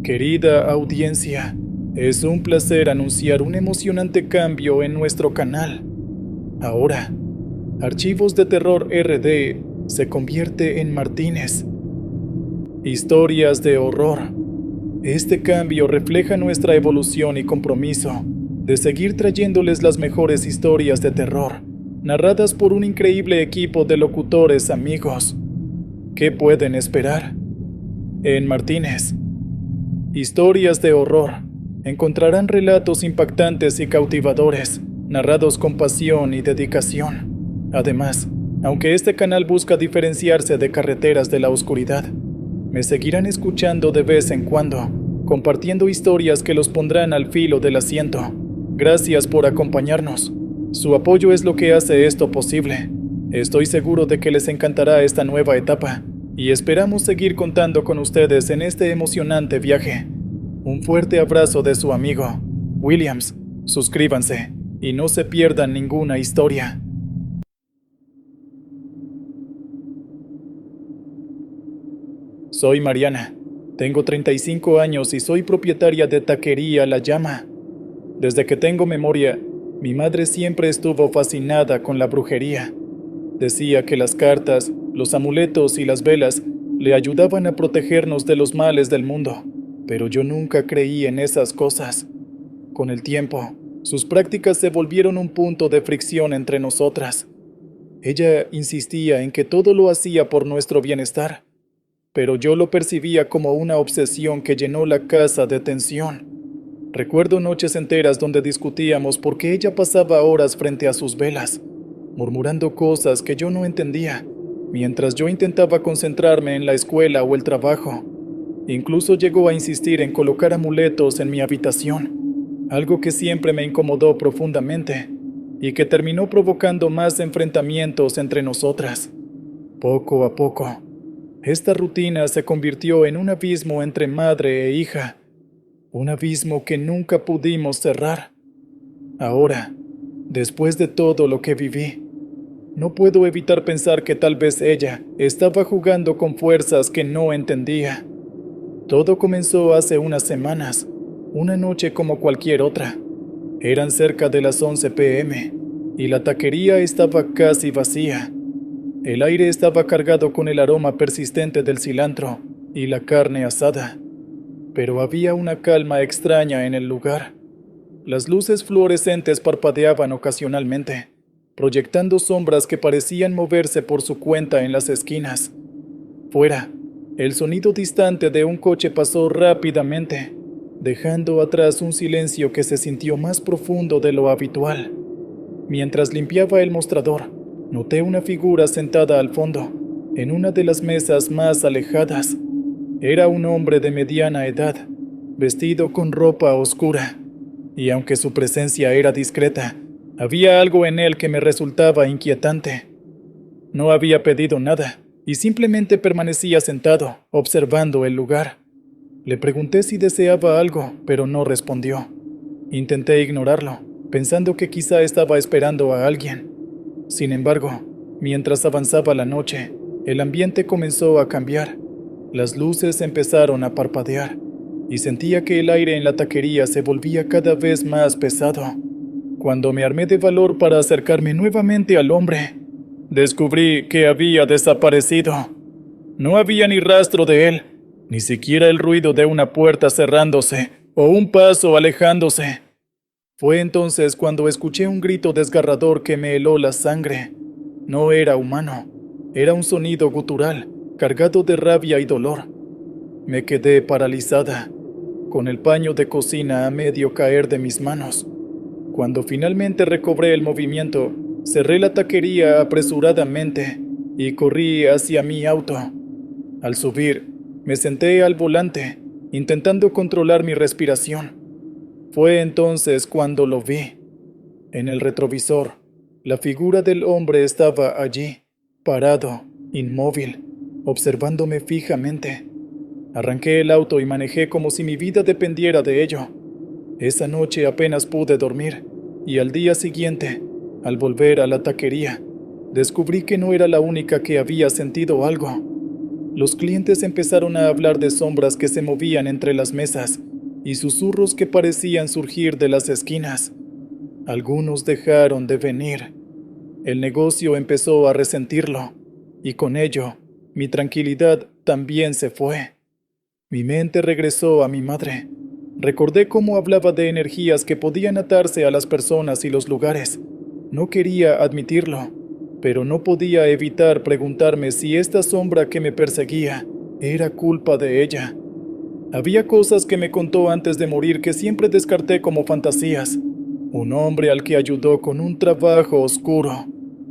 Querida audiencia, es un placer anunciar un emocionante cambio en nuestro canal. Ahora, Archivos de Terror RD se convierte en Martínez. Historias de horror. Este cambio refleja nuestra evolución y compromiso de seguir trayéndoles las mejores historias de terror, narradas por un increíble equipo de locutores amigos. ¿Qué pueden esperar? En Martínez. Historias de horror. Encontrarán relatos impactantes y cautivadores, narrados con pasión y dedicación. Además, aunque este canal busca diferenciarse de Carreteras de la Oscuridad, me seguirán escuchando de vez en cuando, compartiendo historias que los pondrán al filo del asiento. Gracias por acompañarnos. Su apoyo es lo que hace esto posible. Estoy seguro de que les encantará esta nueva etapa, y esperamos seguir contando con ustedes en este emocionante viaje. Un fuerte abrazo de su amigo, Williams. Suscríbanse y no se pierdan ninguna historia. Soy Mariana. Tengo 35 años y soy propietaria de Taquería La Llama. Desde que tengo memoria, mi madre siempre estuvo fascinada con la brujería. Decía que las cartas, los amuletos y las velas le ayudaban a protegernos de los males del mundo, pero yo nunca creí en esas cosas. Con el tiempo, sus prácticas se volvieron un punto de fricción entre nosotras. Ella insistía en que todo lo hacía por nuestro bienestar, pero yo lo percibía como una obsesión que llenó la casa de tensión. Recuerdo noches enteras donde discutíamos porque ella pasaba horas frente a sus velas, murmurando cosas que yo no entendía, mientras yo intentaba concentrarme en la escuela o el trabajo. Incluso llegó a insistir en colocar amuletos en mi habitación, algo que siempre me incomodó profundamente y que terminó provocando más enfrentamientos entre nosotras. Poco a poco, esta rutina se convirtió en un abismo entre madre e hija, un abismo que nunca pudimos cerrar. Ahora, después de todo lo que viví, no puedo evitar pensar que tal vez ella estaba jugando con fuerzas que no entendía. Todo comenzó hace unas semanas, una noche como cualquier otra. Eran cerca de las 11 p.m. y la taquería estaba casi vacía. El aire estaba cargado con el aroma persistente del cilantro y la carne asada, pero había una calma extraña en el lugar. Las luces fluorescentes parpadeaban ocasionalmente, proyectando sombras que parecían moverse por su cuenta en las esquinas. Fuera, el sonido distante de un coche pasó rápidamente, dejando atrás un silencio que se sintió más profundo de lo habitual. Mientras limpiaba el mostrador, noté una figura sentada al fondo, en una de las mesas más alejadas. Era un hombre de mediana edad, vestido con ropa oscura, y aunque su presencia era discreta, había algo en él que me resultaba inquietante. No había pedido nada, y simplemente permanecía sentado, observando el lugar. Le pregunté si deseaba algo, pero no respondió. Intenté ignorarlo, pensando que quizá estaba esperando a alguien. Sin embargo, mientras avanzaba la noche, el ambiente comenzó a cambiar. Las luces empezaron a parpadear, y sentía que el aire en la taquería se volvía cada vez más pesado. Cuando me armé de valor para acercarme nuevamente al hombre, descubrí que había desaparecido. No había ni rastro de él, ni siquiera el ruido de una puerta cerrándose o un paso alejándose. Fue entonces cuando escuché un grito desgarrador que me heló la sangre. No era humano, era un sonido gutural, cargado de rabia y dolor. Me quedé paralizada, con el paño de cocina a medio caer de mis manos. Cuando finalmente recobré el movimiento, cerré la taquería apresuradamente y corrí hacia mi auto. Al subir, me senté al volante, intentando controlar mi respiración. Fue entonces cuando lo vi. En el retrovisor, la figura del hombre estaba allí, parado, inmóvil, observándome fijamente. Arranqué el auto y manejé como si mi vida dependiera de ello. Esa noche apenas pude dormir, y al día siguiente, al volver a la taquería, descubrí que no era la única que había sentido algo. Los clientes empezaron a hablar de sombras que se movían entre las mesas y susurros que parecían surgir de las esquinas. Algunos dejaron de venir. El negocio empezó a resentirlo, y con ello, mi tranquilidad también se fue. Mi mente regresó a mi madre. Recordé cómo hablaba de energías que podían atarse a las personas y los lugares. No quería admitirlo, pero no podía evitar preguntarme si esta sombra que me perseguía era culpa de ella. Había cosas que me contó antes de morir que siempre descarté como fantasías. Un hombre al que ayudó con un trabajo oscuro,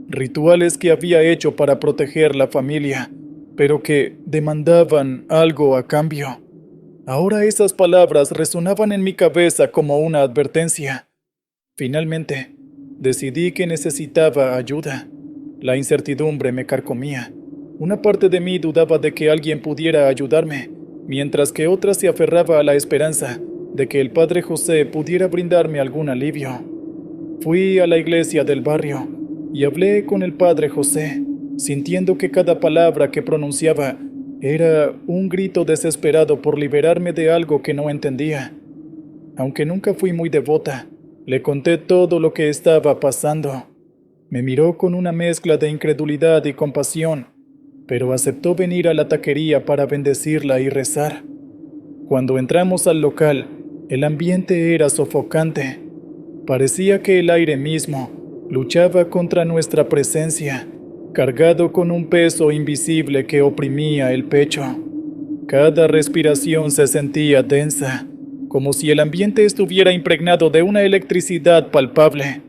rituales que había hecho para proteger la familia, pero que demandaban algo a cambio. Ahora esas palabras resonaban en mi cabeza como una advertencia. Finalmente, decidí que necesitaba ayuda. La incertidumbre me carcomía. Una parte de mí dudaba de que alguien pudiera ayudarme, mientras que otra se aferraba a la esperanza de que el Padre José pudiera brindarme algún alivio. Fui a la iglesia del barrio y hablé con el Padre José, sintiendo que cada palabra que pronunciaba era un grito desesperado por liberarme de algo que no entendía. Aunque nunca fui muy devota, le conté todo lo que estaba pasando. Me miró con una mezcla de incredulidad y compasión, pero aceptó venir a la taquería para bendecirla y rezar. Cuando entramos al local, el ambiente era sofocante. Parecía que el aire mismo luchaba contra nuestra presencia, cargado con un peso invisible que oprimía el pecho. Cada respiración se sentía densa, como si el ambiente estuviera impregnado de una electricidad palpable.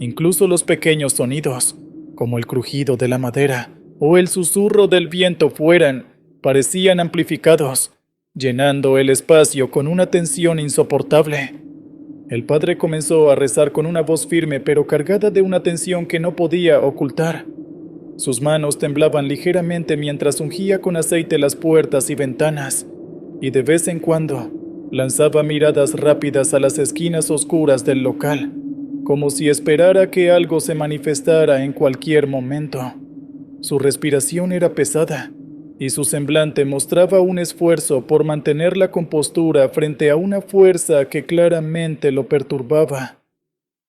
Incluso los pequeños sonidos, como el crujido de la madera o el susurro del viento fuera, parecían amplificados, llenando el espacio con una tensión insoportable. El padre comenzó a rezar con una voz firme pero cargada de una tensión que no podía ocultar. Sus manos temblaban ligeramente mientras ungía con aceite las puertas y ventanas, y de vez en cuando lanzaba miradas rápidas a las esquinas oscuras del local, como si esperara que algo se manifestara en cualquier momento. Su respiración era pesada, y su semblante mostraba un esfuerzo por mantener la compostura frente a una fuerza que claramente lo perturbaba.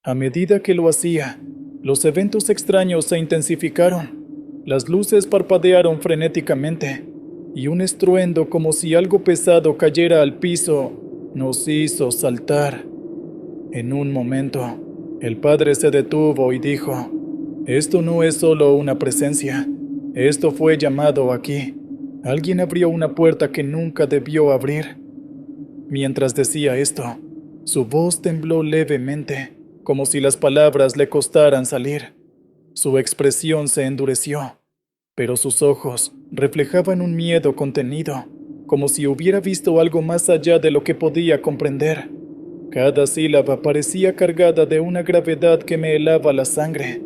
A medida que lo hacía, los eventos extraños se intensificaron. Las luces parpadearon frenéticamente, y un estruendo como si algo pesado cayera al piso nos hizo saltar. En un momento, el padre se detuvo y dijo: «Esto no es solo una presencia, esto fue llamado aquí. Alguien abrió una puerta que nunca debió abrir». Mientras decía esto, su voz tembló levemente, como si las palabras le costaran salir. Su expresión se endureció, pero sus ojos reflejaban un miedo contenido, como si hubiera visto algo más allá de lo que podía comprender. Cada sílaba parecía cargada de una gravedad que me helaba la sangre,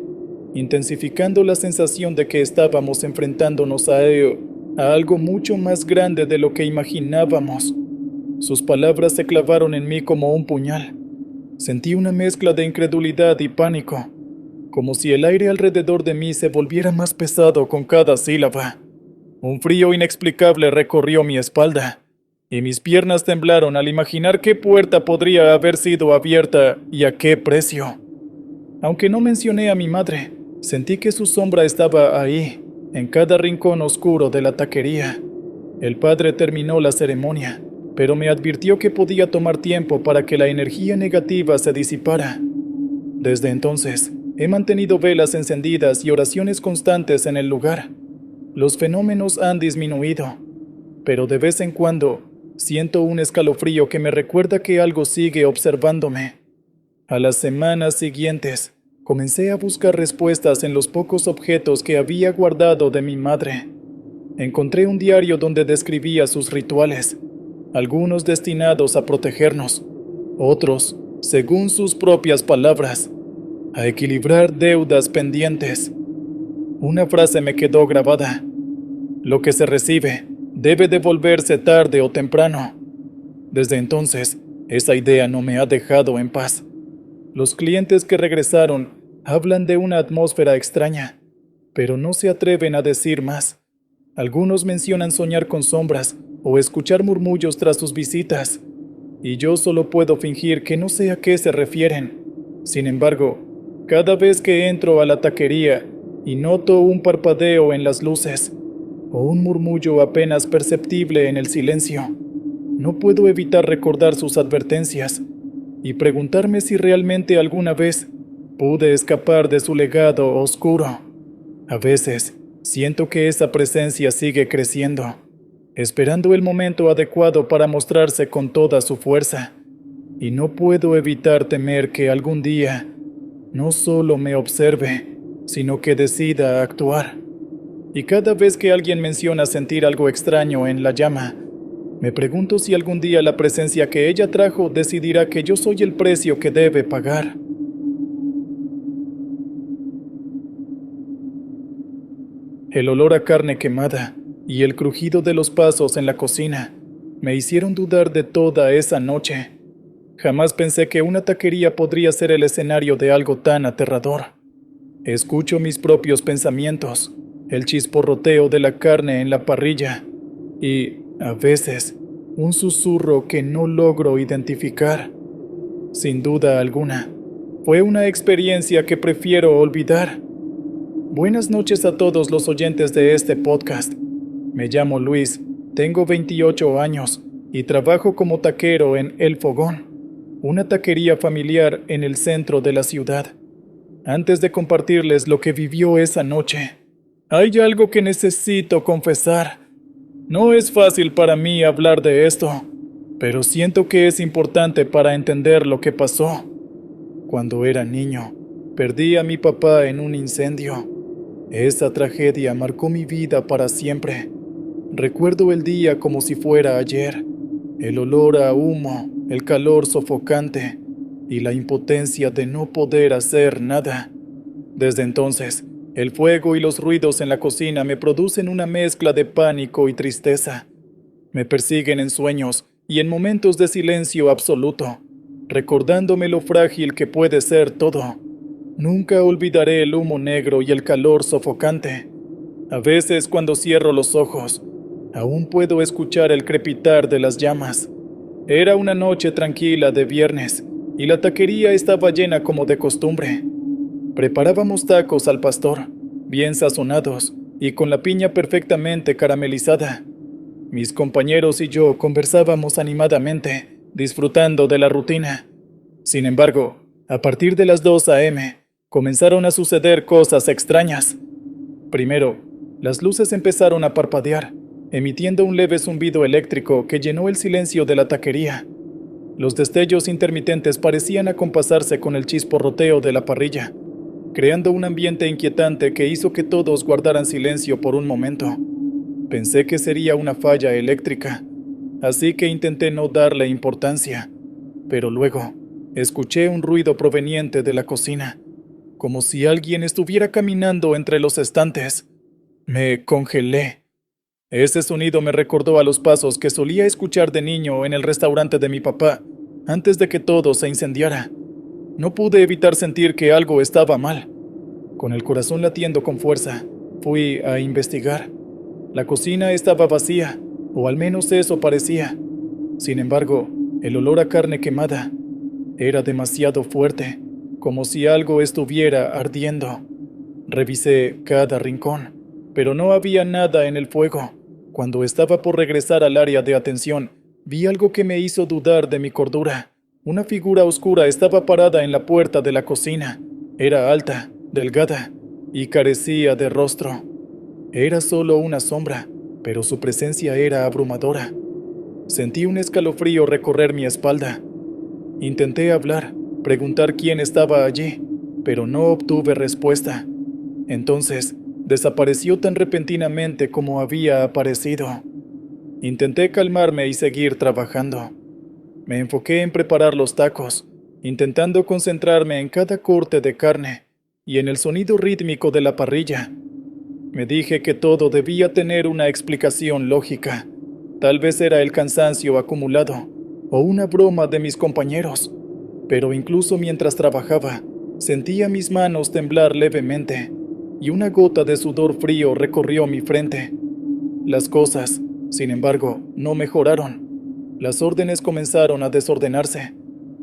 intensificando la sensación de que estábamos enfrentándonos a algo mucho más grande de lo que imaginábamos. Sus palabras se clavaron en mí como un puñal. Sentí una mezcla de incredulidad y pánico, como si el aire alrededor de mí se volviera más pesado con cada sílaba. Un frío inexplicable recorrió mi espalda, y mis piernas temblaron al imaginar qué puerta podría haber sido abierta y a qué precio. Aunque no mencioné a mi madre, sentí que su sombra estaba ahí, en cada rincón oscuro de la taquería. El padre terminó la ceremonia, pero me advirtió que podía tomar tiempo para que la energía negativa se disipara. Desde entonces, he mantenido velas encendidas y oraciones constantes en el lugar. Los fenómenos han disminuido, pero de vez en cuando siento un escalofrío que me recuerda que algo sigue observándome. A las semanas siguientes, comencé a buscar respuestas en los pocos objetos que había guardado de mi madre. Encontré un diario donde describía sus rituales, algunos destinados a protegernos, otros, según sus propias palabras, a equilibrar deudas pendientes. Una frase me quedó grabada: «Lo que se recibe debe devolverse tarde o temprano». Desde entonces, esa idea no me ha dejado en paz. Los clientes que regresaron hablan de una atmósfera extraña, pero no se atreven a decir más. Algunos mencionan soñar con sombras o escuchar murmullos tras sus visitas, y yo solo puedo fingir que no sé a qué se refieren. Sin embargo, cada vez que entro a la taquería y noto un parpadeo en las luces o un murmullo apenas perceptible en el silencio, no puedo evitar recordar sus advertencias y preguntarme si realmente alguna vez pude escapar de su legado oscuro. A veces, siento que esa presencia sigue creciendo, esperando el momento adecuado para mostrarse con toda su fuerza, y no puedo evitar temer que algún día no solo me observe, sino que decida actuar. Y cada vez que alguien menciona sentir algo extraño en la llama, me pregunto si algún día la presencia que ella trajo decidirá que yo soy el precio que debe pagar. El olor a carne quemada y el crujido de los pasos en la cocina me hicieron dudar de toda esa noche. Jamás pensé que una taquería podría ser el escenario de algo tan aterrador. Escucho mis propios pensamientos, el chisporroteo de la carne en la parrilla y, a veces, un susurro que no logro identificar. Sin duda alguna, fue una experiencia que prefiero olvidar. Buenas noches a todos los oyentes de este podcast. Me llamo Luis, tengo 28 años y trabajo como taquero en El Fogón, una taquería familiar en el centro de la ciudad. Antes de compartirles lo que vivió esa noche, hay algo que necesito confesar. No es fácil para mí hablar de esto, pero siento que es importante para entender lo que pasó. Cuando era niño, perdí a mi papá en un incendio. Esa tragedia marcó mi vida para siempre. Recuerdo el día como si fuera ayer. El olor a humo, el calor sofocante y la impotencia de no poder hacer nada. Desde entonces, el fuego y los ruidos en la cocina me producen una mezcla de pánico y tristeza. Me persiguen en sueños y en momentos de silencio absoluto, recordándome lo frágil que puede ser todo. Nunca olvidaré el humo negro y el calor sofocante. A veces, cuando cierro los ojos, aún puedo escuchar el crepitar de las llamas. Era una noche tranquila de viernes y la taquería estaba llena como de costumbre. Preparábamos tacos al pastor, bien sazonados y con la piña perfectamente caramelizada. Mis compañeros y yo conversábamos animadamente, disfrutando de la rutina. Sin embargo, a partir de las 2 a.m., comenzaron a suceder cosas extrañas. Primero, las luces empezaron a parpadear, emitiendo un leve zumbido eléctrico que llenó el silencio de la taquería. Los destellos intermitentes parecían acompasarse con el chisporroteo de la parrilla, creando un ambiente inquietante que hizo que todos guardaran silencio por un momento. Pensé que sería una falla eléctrica, así que intenté no darle importancia, pero luego escuché un ruido proveniente de la cocina, como si alguien estuviera caminando entre los estantes. Me congelé. Ese sonido me recordó a los pasos que solía escuchar de niño en el restaurante de mi papá, antes de que todo se incendiara. No pude evitar sentir que algo estaba mal. Con el corazón latiendo con fuerza, fui a investigar. La cocina estaba vacía, o al menos eso parecía. Sin embargo, el olor a carne quemada era demasiado fuerte, como si algo estuviera ardiendo. Revisé cada rincón, pero no había nada en el fuego. Cuando estaba por regresar al área de atención, vi algo que me hizo dudar de mi cordura. Una figura oscura estaba parada en la puerta de la cocina. Era alta, delgada y carecía de rostro. Era solo una sombra, pero su presencia era abrumadora. Sentí un escalofrío recorrer mi espalda. Intenté hablar, preguntar quién estaba allí, pero no obtuve respuesta. Entonces, desapareció tan repentinamente como había aparecido. Intenté calmarme y seguir trabajando. Me enfoqué en preparar los tacos, intentando concentrarme en cada corte de carne y en el sonido rítmico de la parrilla. Me dije que todo debía tener una explicación lógica. Tal vez era el cansancio acumulado o una broma de mis compañeros. Pero incluso mientras trabajaba, sentía mis manos temblar levemente y una gota de sudor frío recorrió mi frente. Las cosas, sin embargo, no mejoraron. Las órdenes comenzaron a desordenarse.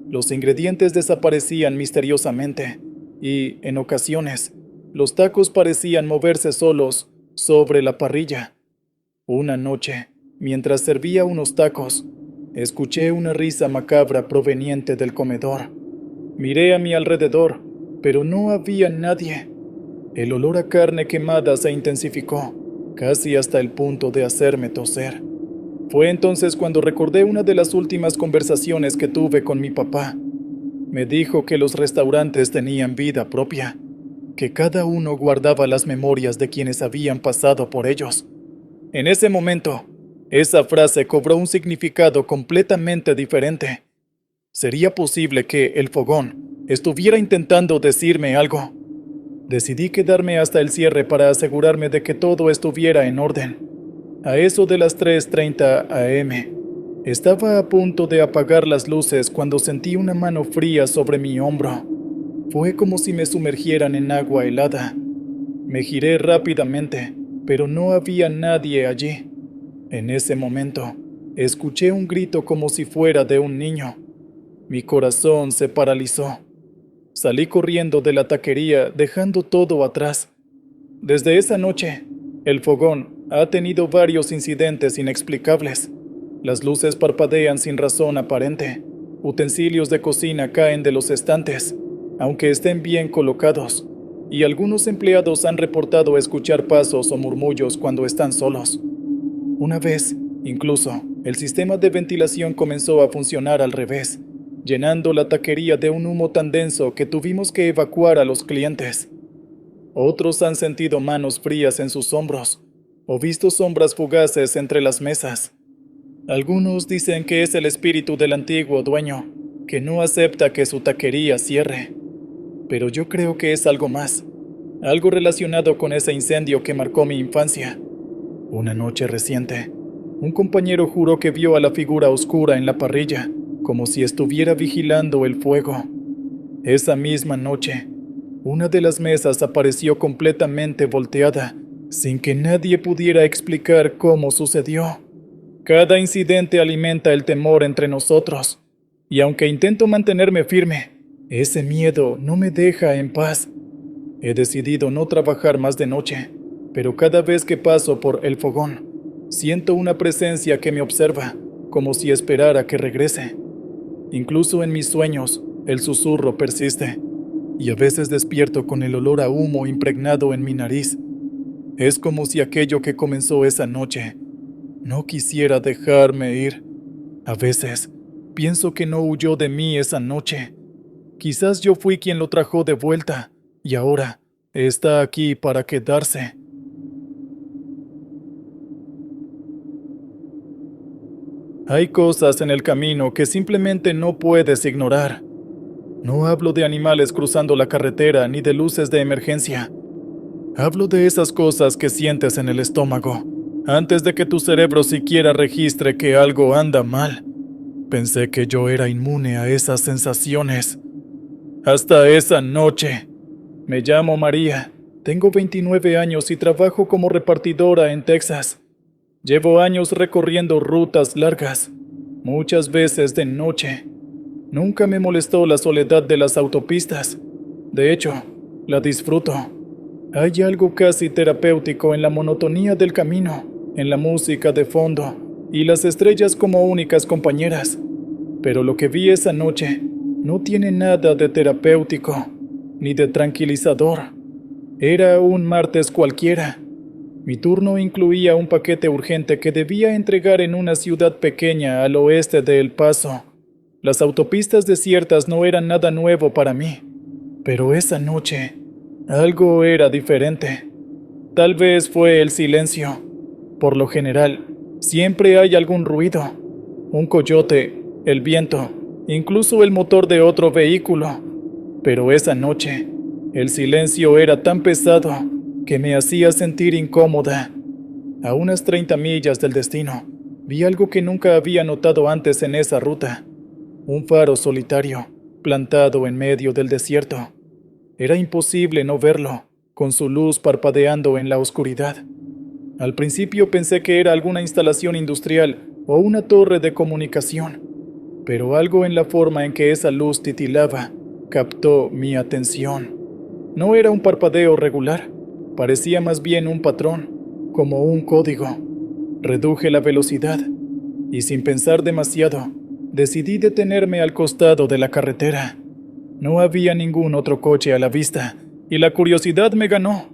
Los ingredientes desaparecían misteriosamente y, en ocasiones, los tacos parecían moverse solos sobre la parrilla. Una noche, mientras servía unos tacos, escuché una risa macabra proveniente del comedor. Miré a mi alrededor, pero no había nadie. El olor a carne quemada se intensificó, casi hasta el punto de hacerme toser. Fue entonces cuando recordé una de las últimas conversaciones que tuve con mi papá. Me dijo que los restaurantes tenían vida propia, que cada uno guardaba las memorias de quienes habían pasado por ellos. En ese momento, esa frase cobró un significado completamente diferente. ¿Sería posible que el fogón estuviera intentando decirme algo? Decidí quedarme hasta el cierre para asegurarme de que todo estuviera en orden. A eso de las 3:30 am, estaba a punto de apagar las luces cuando sentí una mano fría sobre mi hombro. Fue como si me sumergieran en agua helada. Me giré rápidamente, pero no había nadie allí. En ese momento, escuché un grito como si fuera de un niño. Mi corazón se paralizó. Salí corriendo de la taquería, dejando todo atrás. Desde esa noche, el fogón ha tenido varios incidentes inexplicables. Las luces parpadean sin razón aparente. Utensilios de cocina caen de los estantes, aunque estén bien colocados, y algunos empleados han reportado escuchar pasos o murmullos cuando están solos. Una vez, incluso, el sistema de ventilación comenzó a funcionar al revés, llenando la taquería de un humo tan denso que tuvimos que evacuar a los clientes. Otros han sentido manos frías en sus hombros, o visto sombras fugaces entre las mesas. Algunos dicen que es el espíritu del antiguo dueño, que no acepta que su taquería cierre. Pero yo creo que es algo más, algo relacionado con ese incendio que marcó mi infancia. Una noche reciente, un compañero juró que vio a la figura oscura en la parrilla, como si estuviera vigilando el fuego. Esa misma noche, una de las mesas apareció completamente volteada, sin que nadie pudiera explicar cómo sucedió. Cada incidente alimenta el temor entre nosotros, y aunque intento mantenerme firme, ese miedo no me deja en paz. He decidido no trabajar más de noche, pero cada vez que paso por el fogón, siento una presencia que me observa, como si esperara que regrese. Incluso en mis sueños, el susurro persiste, y a veces despierto con el olor a humo impregnado en mi nariz. Es como si aquello que comenzó esa noche no quisiera dejarme ir. A veces, pienso que no huyó de mí esa noche. Quizás yo fui quien lo trajo de vuelta, y ahora está aquí para quedarse. Hay cosas en el camino que simplemente no puedes ignorar. No hablo de animales cruzando la carretera ni de luces de emergencia. Hablo de esas cosas que sientes en el estómago, antes de que tu cerebro siquiera registre que algo anda mal. Pensé que yo era inmune a esas sensaciones. Hasta esa noche. Me llamo María, tengo 29 años y trabajo como repartidora en Texas. Llevo años recorriendo rutas largas, muchas veces de noche. Nunca me molestó la soledad de las autopistas. De hecho, la disfruto. Hay algo casi terapéutico en la monotonía del camino, en la música de fondo y las estrellas como únicas compañeras. Pero lo que vi esa noche no tiene nada de terapéutico, ni de tranquilizador. Era un martes cualquiera. Mi turno incluía un paquete urgente que debía entregar en una ciudad pequeña al oeste de El Paso. Las autopistas desiertas no eran nada nuevo para mí, pero esa noche algo era diferente. Tal vez fue el silencio. Por lo general, siempre hay algún ruido. Un coyote, el viento, incluso el motor de otro vehículo. Pero esa noche, el silencio era tan pesado que me hacía sentir incómoda. A unas 30 millas del destino, vi algo que nunca había notado antes en esa ruta. Un faro solitario, plantado en medio del desierto. Era imposible no verlo, con su luz parpadeando en la oscuridad. Al principio pensé que era alguna instalación industrial o una torre de comunicación, pero algo en la forma en que esa luz titilaba captó mi atención. No era un parpadeo regular, parecía más bien un patrón, como un código. Reduje la velocidad y sin pensar demasiado, decidí detenerme al costado de la carretera. No había ningún otro coche a la vista y la curiosidad me ganó.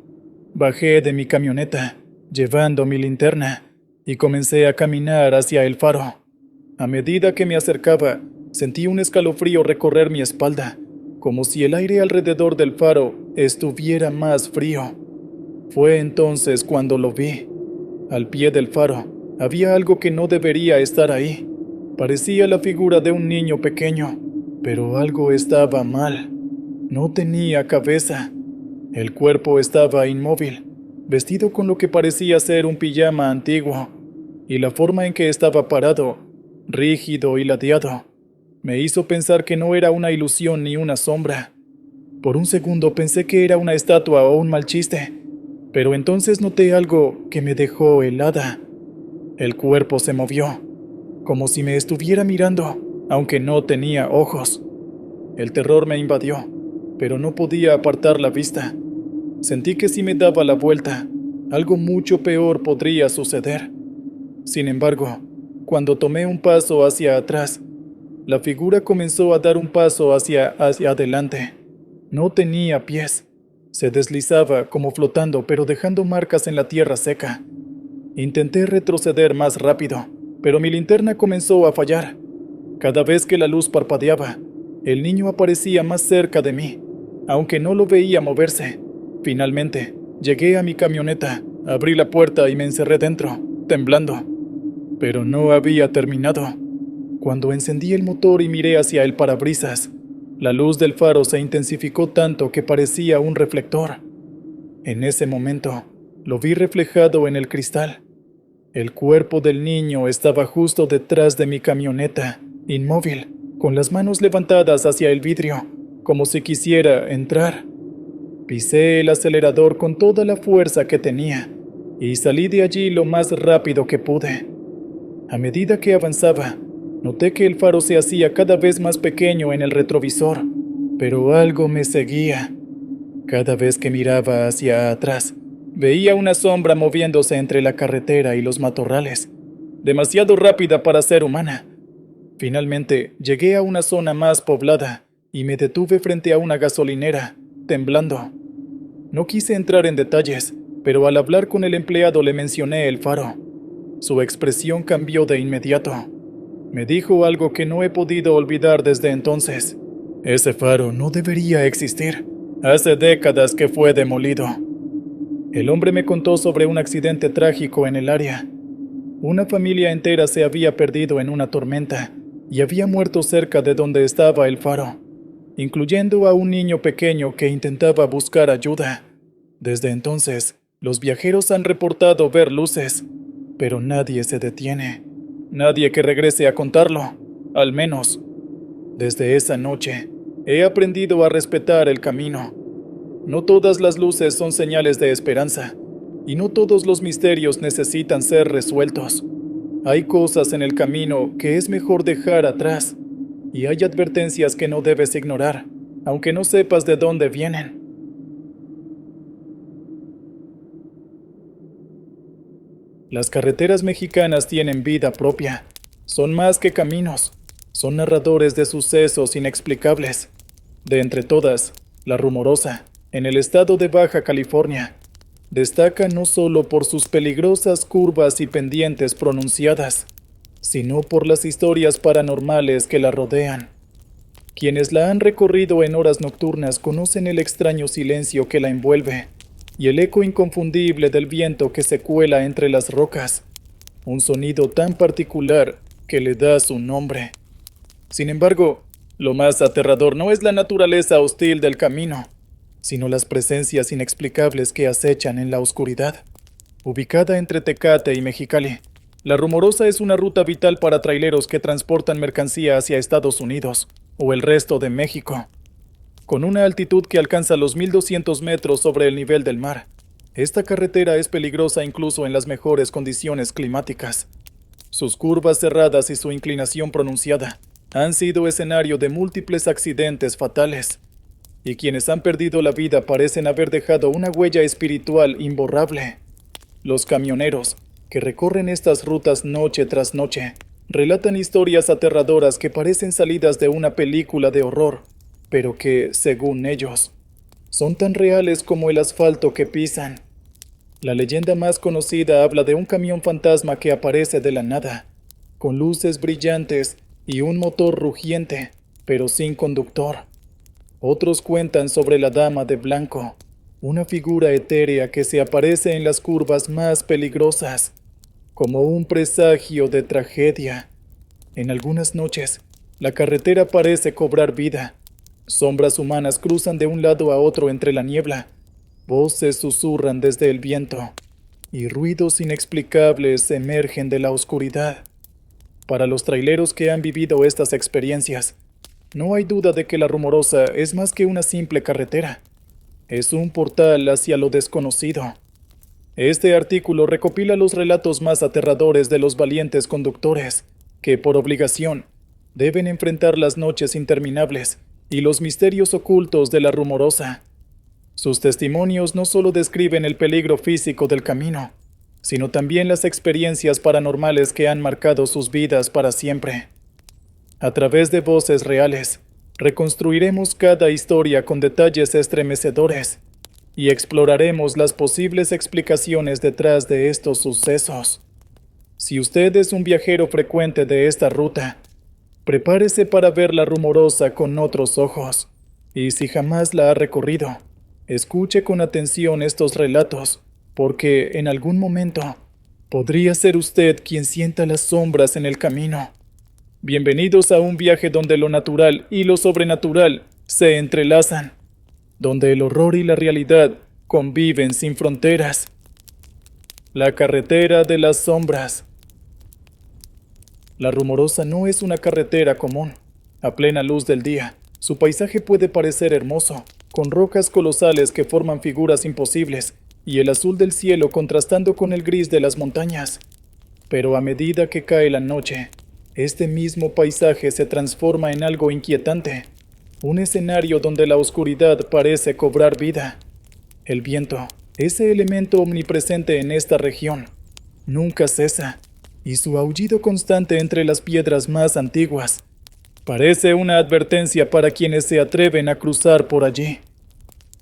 Bajé de mi camioneta, llevando mi linterna, y comencé a caminar hacia el faro. A medida que me acercaba, sentí un escalofrío recorrer mi espalda, como si el aire alrededor del faro estuviera más frío. Fue entonces cuando lo vi. Al pie del faro había algo que no debería estar ahí. Parecía la figura de un niño pequeño, pero algo estaba mal. No tenía cabeza. El cuerpo estaba inmóvil, vestido con lo que parecía ser un pijama antiguo, y la forma en que estaba parado, rígido y ladeado, me hizo pensar que no era una ilusión ni una sombra. Por un segundo pensé que era una estatua o un mal chiste, pero entonces noté algo que me dejó helada. El cuerpo se movió, como si me estuviera mirando, aunque no tenía ojos. El terror me invadió, pero no podía apartar la vista. Sentí que si me daba la vuelta, algo mucho peor podría suceder. Sin embargo, cuando tomé un paso hacia atrás, la figura comenzó a dar un paso hacia adelante. No tenía pies. Se deslizaba como flotando, pero dejando marcas en la tierra seca. Intenté retroceder más rápido, pero mi linterna comenzó a fallar. Cada vez que la luz parpadeaba, el niño aparecía más cerca de mí, aunque no lo veía moverse. Finalmente, llegué a mi camioneta, abrí la puerta y me encerré dentro, temblando. Pero no había terminado. Cuando encendí el motor y miré hacia el parabrisas, la luz del faro se intensificó tanto que parecía un reflector. En ese momento, lo vi reflejado en el cristal. El cuerpo del niño estaba justo detrás de mi camioneta, inmóvil, con las manos levantadas hacia el vidrio, como si quisiera entrar. Pisé el acelerador con toda la fuerza que tenía y salí de allí lo más rápido que pude. A medida que avanzaba, noté que el faro se hacía cada vez más pequeño en el retrovisor, pero algo me seguía. Cada vez que miraba hacia atrás, veía una sombra moviéndose entre la carretera y los matorrales, demasiado rápida para ser humana. Finalmente, llegué a una zona más poblada y me detuve frente a una gasolinera, temblando. No quise entrar en detalles, pero al hablar con el empleado le mencioné el faro. Su expresión cambió de inmediato. Me dijo algo que no he podido olvidar desde entonces. Ese faro no debería existir. Hace décadas que fue demolido. El hombre me contó sobre un accidente trágico en el área. Una familia entera se había perdido en una tormenta y había muerto cerca de donde estaba el faro, incluyendo a un niño pequeño que intentaba buscar ayuda. Desde entonces, los viajeros han reportado ver luces, pero nadie se detiene. Nadie que regrese a contarlo, al menos. Desde esa noche, he aprendido a respetar el camino. No todas las luces son señales de esperanza, y no todos los misterios necesitan ser resueltos. Hay cosas en el camino que es mejor dejar atrás, y hay advertencias que no debes ignorar, aunque no sepas de dónde vienen. Las carreteras mexicanas tienen vida propia. Son más que caminos. Son narradores de sucesos inexplicables. De entre todas, La Rumorosa, en el estado de Baja California, destaca no solo por sus peligrosas curvas y pendientes pronunciadas, sino por las historias paranormales que la rodean. Quienes la han recorrido en horas nocturnas conocen el extraño silencio que la envuelve y el eco inconfundible del viento que se cuela entre las rocas, un sonido tan particular que le da su nombre. Sin embargo, lo más aterrador no es la naturaleza hostil del camino, sino las presencias inexplicables que acechan en la oscuridad. Ubicada entre Tecate y Mexicali, La Rumorosa es una ruta vital para traileros que transportan mercancía hacia Estados Unidos o el resto de México. Con una altitud que alcanza los 1200 metros sobre el nivel del mar, Esta carretera es peligrosa incluso en las mejores condiciones climáticas. Sus curvas cerradas y su inclinación pronunciada han sido escenario de múltiples accidentes fatales, y quienes han perdido la vida parecen haber dejado una huella espiritual imborrable. Los camioneros, que recorren estas rutas noche tras noche, relatan historias aterradoras que parecen salidas de una película de horror, pero que, según ellos, son tan reales como el asfalto que pisan. La leyenda más conocida habla de un camión fantasma que aparece de la nada, con luces brillantes y un motor rugiente, pero sin conductor. Otros cuentan sobre la Dama de Blanco, una figura etérea que se aparece en las curvas más peligrosas, como un presagio de tragedia. En algunas noches, la carretera parece cobrar vida. Sombras humanas cruzan de un lado a otro entre la niebla. Voces susurran desde el viento, y ruidos inexplicables emergen de la oscuridad. Para los traileros que han vivido estas experiencias, no hay duda de que la Rumorosa es más que una simple carretera. Es un portal hacia lo desconocido. Este artículo recopila los relatos más aterradores de los valientes conductores, que por obligación deben enfrentar las noches interminables y los misterios ocultos de la Rumorosa. Sus testimonios no solo describen el peligro físico del camino, sino también las experiencias paranormales que han marcado sus vidas para siempre. A través de voces reales, reconstruiremos cada historia con detalles estremecedores y exploraremos las posibles explicaciones detrás de estos sucesos. Si usted es un viajero frecuente de esta ruta, prepárese para ver la Rumorosa con otros ojos, y si jamás la ha recorrido, escuche con atención estos relatos, porque en algún momento podría ser usted quien sienta las sombras en el camino. Bienvenidos a un viaje donde lo natural y lo sobrenatural se entrelazan, donde el horror y la realidad conviven sin fronteras. La carretera de las sombras. La Rumorosa no es una carretera común. A plena luz del día, su paisaje puede parecer hermoso, con rocas colosales que forman figuras imposibles y el azul del cielo contrastando con el gris de las montañas. Pero a medida que cae la noche, este mismo paisaje se transforma en algo inquietante, un escenario donde la oscuridad parece cobrar vida. El viento, ese elemento omnipresente en esta región, nunca cesa, y su aullido constante entre las piedras más antiguas parece una advertencia para quienes se atreven a cruzar por allí.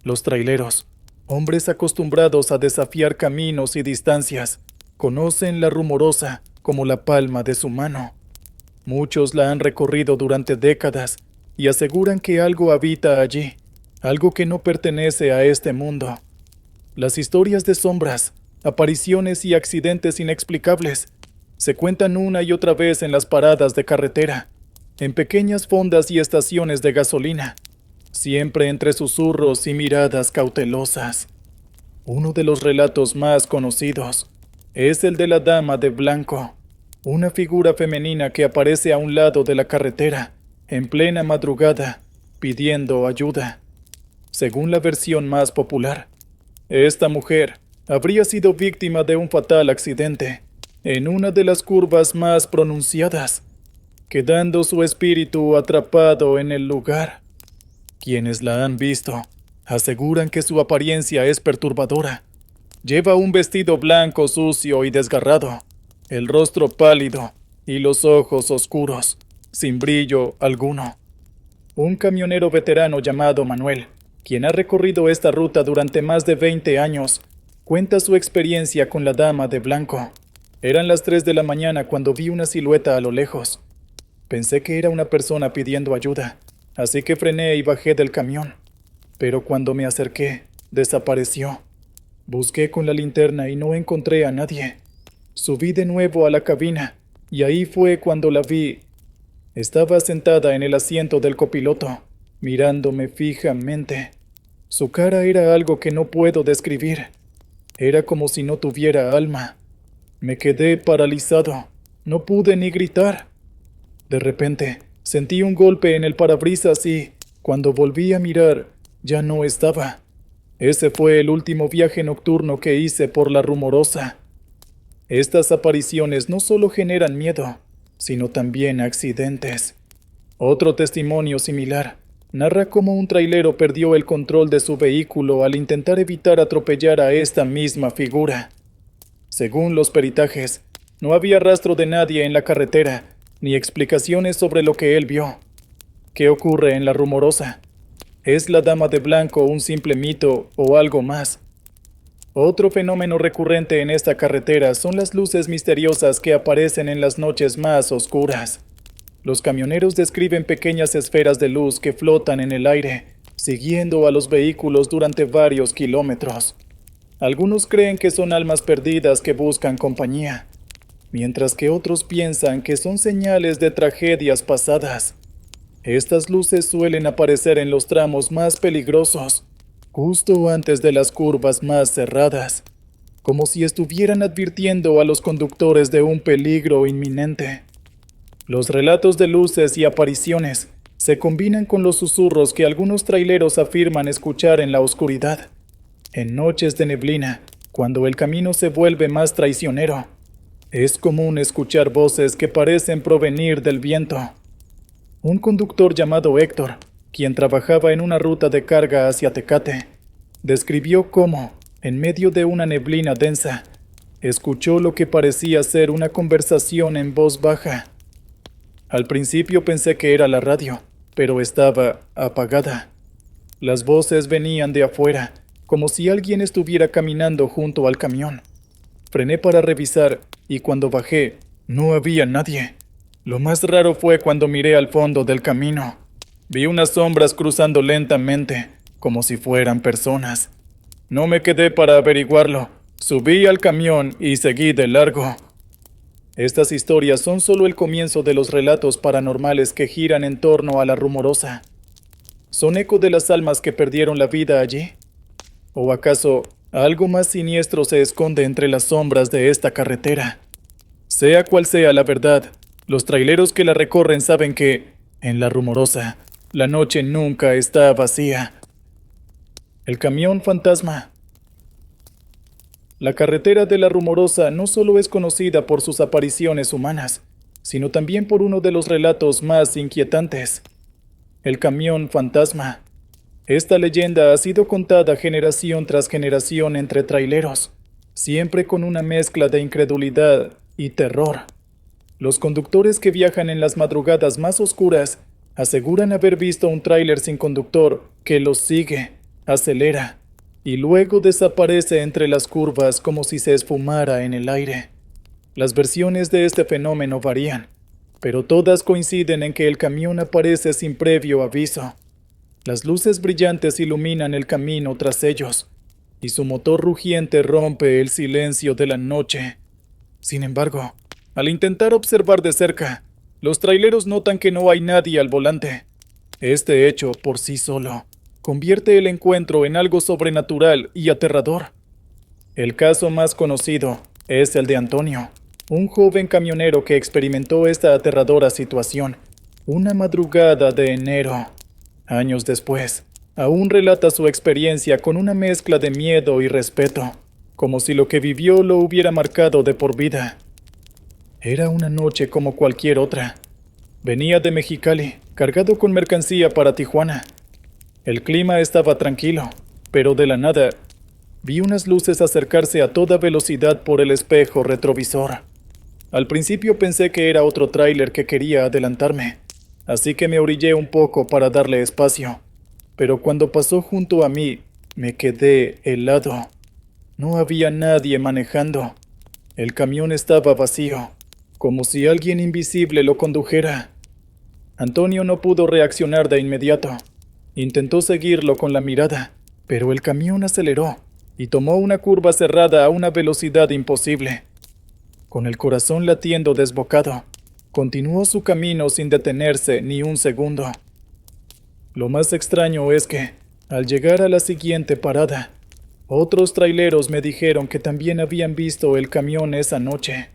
Los traileros, hombres acostumbrados a desafiar caminos y distancias, conocen la Rumorosa como la palma de su mano. Muchos la han recorrido durante décadas y aseguran que algo habita allí, algo que no pertenece a este mundo. Las historias de sombras, apariciones y accidentes inexplicables se cuentan una y otra vez en las paradas de carretera, en pequeñas fondas y estaciones de gasolina, siempre entre susurros y miradas cautelosas. Uno de los relatos más conocidos es el de la Dama de Blanco, una figura femenina que aparece a un lado de la carretera, en plena madrugada, pidiendo ayuda. Según la versión más popular, esta mujer habría sido víctima de un fatal accidente en una de las curvas más pronunciadas, quedando su espíritu atrapado en el lugar. Quienes la han visto aseguran que su apariencia es perturbadora. Lleva un vestido blanco sucio y desgarrado, el rostro pálido y los ojos oscuros, sin brillo alguno. Un camionero veterano llamado Manuel, quien ha recorrido esta ruta durante más de 20 años, cuenta su experiencia con la Dama de Blanco. Eran las 3 de la mañana cuando vi una silueta a lo lejos. Pensé que era una persona pidiendo ayuda, así que frené y bajé del camión. Pero cuando me acerqué, desapareció. Busqué con la linterna y no encontré a nadie. Subí de nuevo a la cabina, y ahí fue cuando la vi. Estaba sentada en el asiento del copiloto, mirándome fijamente. Su cara era algo que no puedo describir. Era como si no tuviera alma. Me quedé paralizado. No pude ni gritar. De repente, sentí un golpe en el parabrisas y, cuando volví a mirar, ya no estaba. Ese fue el último viaje nocturno que hice por la Rumorosa. Estas apariciones no solo generan miedo, sino también accidentes. Otro testimonio similar narra cómo un trailero perdió el control de su vehículo al intentar evitar atropellar a esta misma figura. Según los peritajes, no había rastro de nadie en la carretera, ni explicaciones sobre lo que él vio. ¿Qué ocurre en la Rumorosa? ¿Es la Dama de Blanco un simple mito o algo más? Otro fenómeno recurrente en esta carretera son las luces misteriosas que aparecen en las noches más oscuras. Los camioneros describen pequeñas esferas de luz que flotan en el aire, siguiendo a los vehículos durante varios kilómetros. Algunos creen que son almas perdidas que buscan compañía, mientras que otros piensan que son señales de tragedias pasadas. Estas luces suelen aparecer en los tramos más peligrosos, justo antes de las curvas más cerradas, como si estuvieran advirtiendo a los conductores de un peligro inminente. Los relatos de luces y apariciones se combinan con los susurros que algunos traileros afirman escuchar en la oscuridad. En noches de neblina, cuando el camino se vuelve más traicionero, es común escuchar voces que parecen provenir del viento. Un conductor llamado Héctor, quien trabajaba en una ruta de carga hacia Tecate, describió cómo, en medio de una neblina densa, escuchó lo que parecía ser una conversación en voz baja. Al principio pensé que era la radio, pero estaba apagada. Las voces venían de afuera, como si alguien estuviera caminando junto al camión. Frené para revisar y cuando bajé, no había nadie. Lo más raro fue cuando miré al fondo del camino. Vi unas sombras cruzando lentamente, como si fueran personas. No me quedé para averiguarlo. Subí al camión y seguí de largo. Estas historias son solo el comienzo de los relatos paranormales que giran en torno a la Rumorosa. ¿Son eco de las almas que perdieron la vida allí? ¿O acaso algo más siniestro se esconde entre las sombras de esta carretera? Sea cual sea la verdad, los traileros que la recorren saben que, en la Rumorosa, la noche nunca está vacía. El camión fantasma. La carretera de la Rumorosa no solo es conocida por sus apariciones humanas, sino también por uno de los relatos más inquietantes: el camión fantasma. Esta leyenda ha sido contada generación tras generación entre traileros, siempre con una mezcla de incredulidad y terror. Los conductores que viajan en las madrugadas más oscuras aseguran haber visto un tráiler sin conductor que los sigue, acelera y luego desaparece entre las curvas como si se esfumara en el aire. Las versiones de este fenómeno varían, pero todas coinciden en que el camión aparece sin previo aviso. Las luces brillantes iluminan el camino tras ellos, y su motor rugiente rompe el silencio de la noche. Sin embargo, al intentar observar de cerca, los traileros notan que no hay nadie al volante. Este hecho, por sí solo, convierte el encuentro en algo sobrenatural y aterrador. El caso más conocido es el de Antonio, un joven camionero que experimentó esta aterradora situación una madrugada de enero. Años después, aún relata su experiencia con una mezcla de miedo y respeto, como si lo que vivió lo hubiera marcado de por vida. Era una noche como cualquier otra. Venía de Mexicali, cargado con mercancía para Tijuana. El clima estaba tranquilo, pero de la nada, vi unas luces acercarse a toda velocidad por el espejo retrovisor. Al principio pensé que era otro tráiler que quería adelantarme, así que me orillé un poco para darle espacio. Pero cuando pasó junto a mí, me quedé helado. No había nadie manejando. El camión estaba vacío, como si alguien invisible lo condujera. Antonio no pudo reaccionar de inmediato. Intentó seguirlo con la mirada, pero el camión aceleró y tomó una curva cerrada a una velocidad imposible. Con el corazón latiendo desbocado, continuó su camino sin detenerse ni un segundo. Lo más extraño es que, al llegar a la siguiente parada, otros traileros me dijeron que también habían visto el camión esa noche.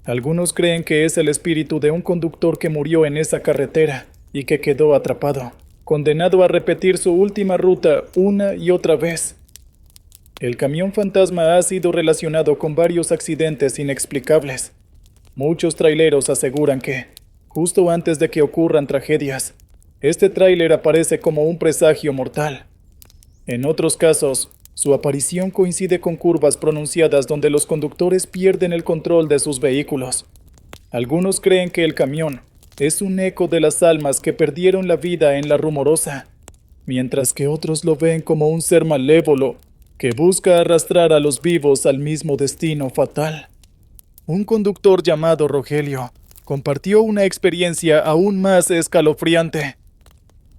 Algunos creen que es el espíritu de un conductor que murió en esa carretera y que quedó atrapado, condenado a repetir su última ruta una y otra vez. El camión fantasma ha sido relacionado con varios accidentes inexplicables. Muchos traileros aseguran que, justo antes de que ocurran tragedias, este tráiler aparece como un presagio mortal. En otros casos, su aparición coincide con curvas pronunciadas donde los conductores pierden el control de sus vehículos. Algunos creen que el camión es un eco de las almas que perdieron la vida en la Rumorosa, mientras que otros lo ven como un ser malévolo que busca arrastrar a los vivos al mismo destino fatal. Un conductor llamado Rogelio compartió una experiencia aún más escalofriante.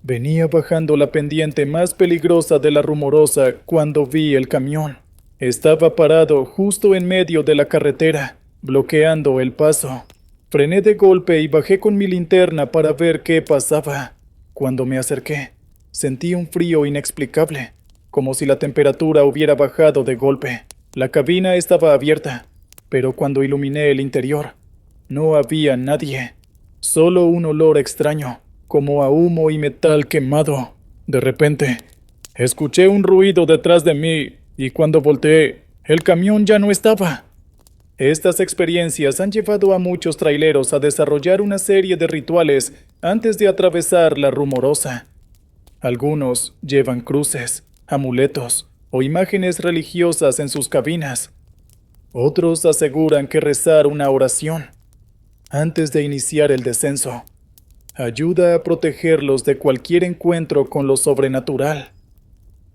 Venía bajando la pendiente más peligrosa de la Rumorosa cuando vi el camión. Estaba parado justo en medio de la carretera, bloqueando el paso. Frené de golpe y bajé con mi linterna para ver qué pasaba. Cuando me acerqué, sentí un frío inexplicable, como si la temperatura hubiera bajado de golpe. La cabina estaba abierta, pero cuando iluminé el interior, no había nadie. Solo un olor extraño, como a humo y metal quemado. De repente, escuché un ruido detrás de mí y cuando volteé, el camión ya no estaba. Estas experiencias han llevado a muchos traileros a desarrollar una serie de rituales antes de atravesar la Rumorosa. Algunos llevan cruces, amuletos o imágenes religiosas en sus cabinas. Otros aseguran que rezar una oración antes de iniciar el descenso ayuda a protegerlos de cualquier encuentro con lo sobrenatural.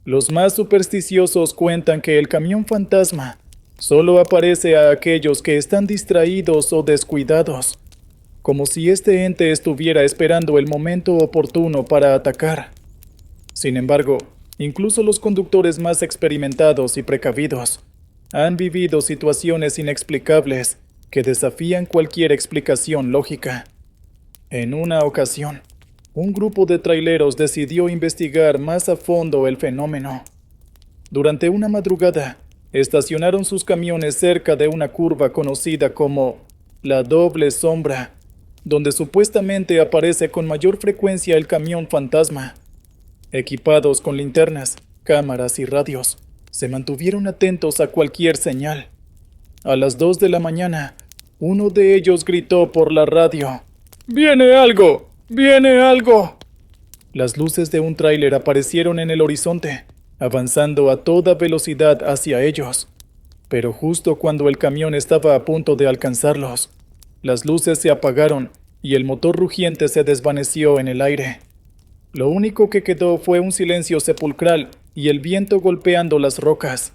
Los más supersticiosos cuentan que el camión fantasma solo aparece a aquellos que están distraídos o descuidados, como si este ente estuviera esperando el momento oportuno para atacar. Sin embargo, incluso los conductores más experimentados y precavidos han vivido situaciones inexplicables que desafían cualquier explicación lógica. En una ocasión, un grupo de traileros decidió investigar más a fondo el fenómeno. Durante una madrugada, estacionaron sus camiones cerca de una curva conocida como la doble sombra, donde supuestamente aparece con mayor frecuencia el camión fantasma. Equipados con linternas, cámaras y radios, se mantuvieron atentos a cualquier señal. A las 2 de la mañana, uno de ellos gritó por la radio: ¡Viene algo! ¡Viene algo! Las luces de un tráiler aparecieron en el horizonte, avanzando a toda velocidad hacia ellos. Pero justo cuando el camión estaba a punto de alcanzarlos, las luces se apagaron y el motor rugiente se desvaneció en el aire. Lo único que quedó fue un silencio sepulcral y el viento golpeando las rocas.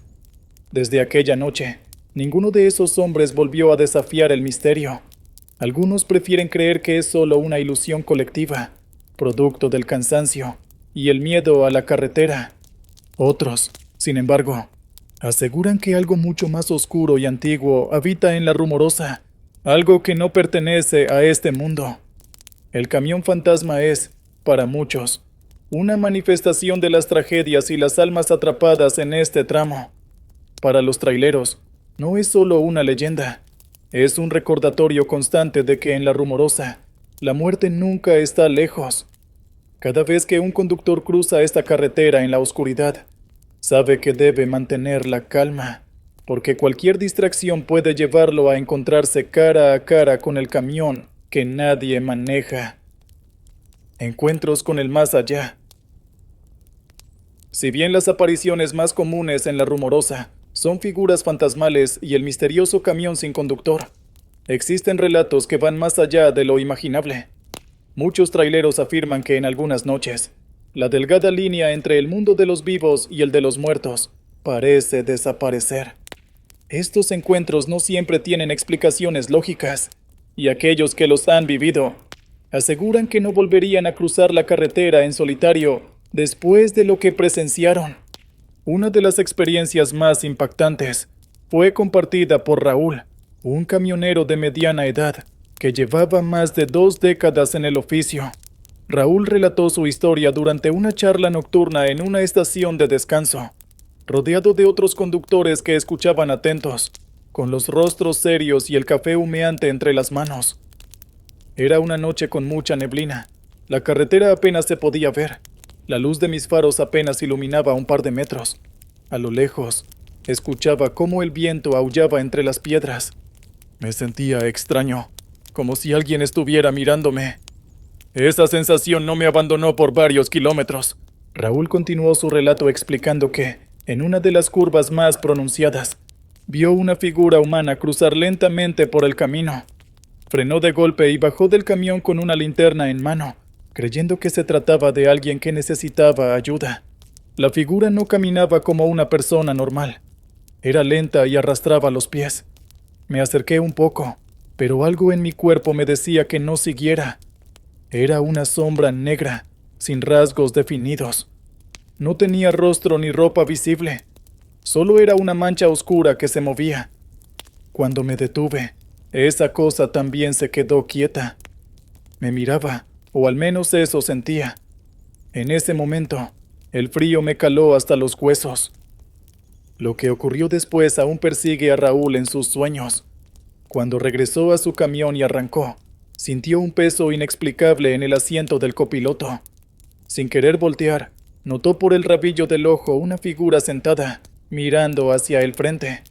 Desde aquella noche, ninguno de esos hombres volvió a desafiar el misterio. Algunos prefieren creer que es solo una ilusión colectiva, producto del cansancio y el miedo a la carretera. Otros, sin embargo, aseguran que algo mucho más oscuro y antiguo habita en la Rumorosa, algo que no pertenece a este mundo. El camión fantasma es, para muchos, una manifestación de las tragedias y las almas atrapadas en este tramo. Para los traileros, no es solo una leyenda, es un recordatorio constante de que en la Rumorosa, la muerte nunca está lejos. Cada vez que un conductor cruza esta carretera en la oscuridad, sabe que debe mantener la calma, porque cualquier distracción puede llevarlo a encontrarse cara a cara con el camión que nadie maneja. Encuentros con el más allá. Si bien las apariciones más comunes en la Rumorosa son figuras fantasmales y el misterioso camión sin conductor, existen relatos que van más allá de lo imaginable. Muchos traileros afirman que en algunas noches, la delgada línea entre el mundo de los vivos y el de los muertos parece desaparecer. Estos encuentros no siempre tienen explicaciones lógicas, y aquellos que los han vivido aseguran que no volverían a cruzar la carretera en solitario después de lo que presenciaron. Una de las experiencias más impactantes fue compartida por Raúl, un camionero de mediana edad que llevaba más de 2 décadas en el oficio. Raúl relató su historia durante una charla nocturna en una estación de descanso, rodeado de otros conductores que escuchaban atentos, con los rostros serios y el café humeante entre las manos. Era una noche con mucha neblina. La carretera apenas se podía ver. La luz de mis faros apenas iluminaba un par de metros. A lo lejos, Escuchaba cómo el viento aullaba entre las piedras. Me sentía extraño, como si alguien estuviera mirándome. Esa sensación no me abandonó por varios kilómetros. Raúl continuó su relato explicando que, en una de las curvas más pronunciadas, vio una figura humana cruzar lentamente por el camino. Frenó de golpe y bajó del camión con una linterna en mano, creyendo que se trataba de alguien que necesitaba ayuda. La figura no caminaba como una persona normal. Era lenta y arrastraba los pies. Me acerqué un poco, pero algo en mi cuerpo me decía que no siguiera. Era una sombra negra, sin rasgos definidos. No tenía rostro ni ropa visible. Solo era una mancha oscura que se movía. Cuando me detuve, esa cosa también se quedó quieta. Me miraba, o al menos eso sentía. En ese momento, el frío me caló hasta los huesos. Lo que ocurrió después aún persigue a Raúl en sus sueños. Cuando regresó a su camión y arrancó, sintió un peso inexplicable en el asiento del copiloto. Sin querer voltear, notó por el rabillo del ojo una figura sentada, mirando hacia el frente.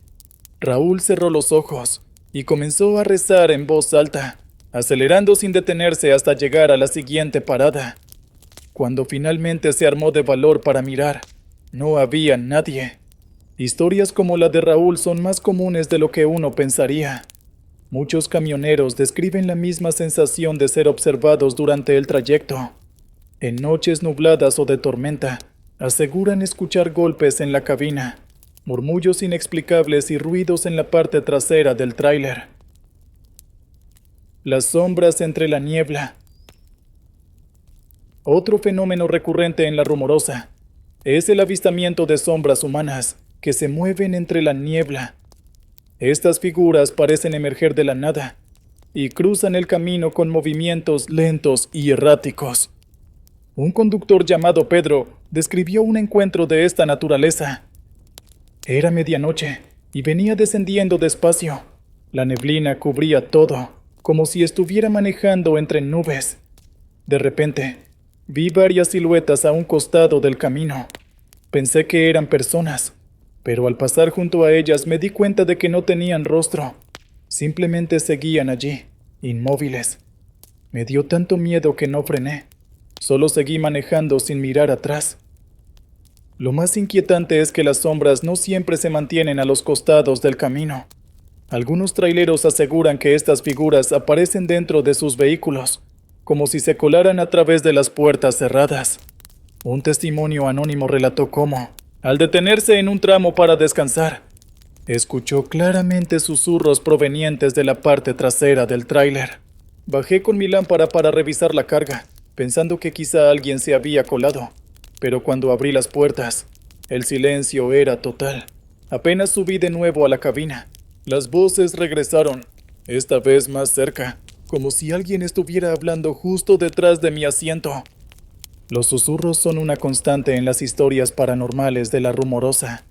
Raúl cerró los ojos y comenzó a rezar en voz alta, acelerando sin detenerse hasta llegar a la siguiente parada. Cuando finalmente se armó de valor para mirar, no había nadie. Historias como la de Raúl son más comunes de lo que uno pensaría. Muchos camioneros describen la misma sensación de ser observados durante el trayecto. En noches nubladas o de tormenta, aseguran escuchar golpes en la cabina, murmullos inexplicables y ruidos en la parte trasera del tráiler. Las sombras entre la niebla. Otro fenómeno recurrente en La Rumorosa es el avistamiento de sombras humanas que se mueven entre la niebla. Estas figuras parecen emerger de la nada y cruzan el camino con movimientos lentos y erráticos. Un conductor llamado Pedro describió un encuentro de esta naturaleza. Era medianoche y venía descendiendo despacio. La neblina cubría todo, como si estuviera manejando entre nubes. De repente, vi varias siluetas a un costado del camino. Pensé que eran personas, pero al pasar junto a ellas me di cuenta de que no tenían rostro. Simplemente seguían allí, inmóviles. Me dio tanto miedo que no frené. Solo seguí manejando sin mirar atrás. Lo más inquietante es que las sombras no siempre se mantienen a los costados del camino. Algunos traileros aseguran que estas figuras aparecen dentro de sus vehículos, como si se colaran a través de las puertas cerradas. Un testimonio anónimo relató cómo, al detenerse en un tramo para descansar, escuchó claramente susurros provenientes de la parte trasera del tráiler. Bajé con mi lámpara para revisar la carga, pensando que quizá alguien se había colado, pero cuando abrí las puertas, el silencio era total. Apenas subí de nuevo a la cabina. Las voces regresaron, esta vez más cerca, como si alguien estuviera hablando justo detrás de mi asiento. Los susurros son una constante en las historias paranormales de La Rumorosa.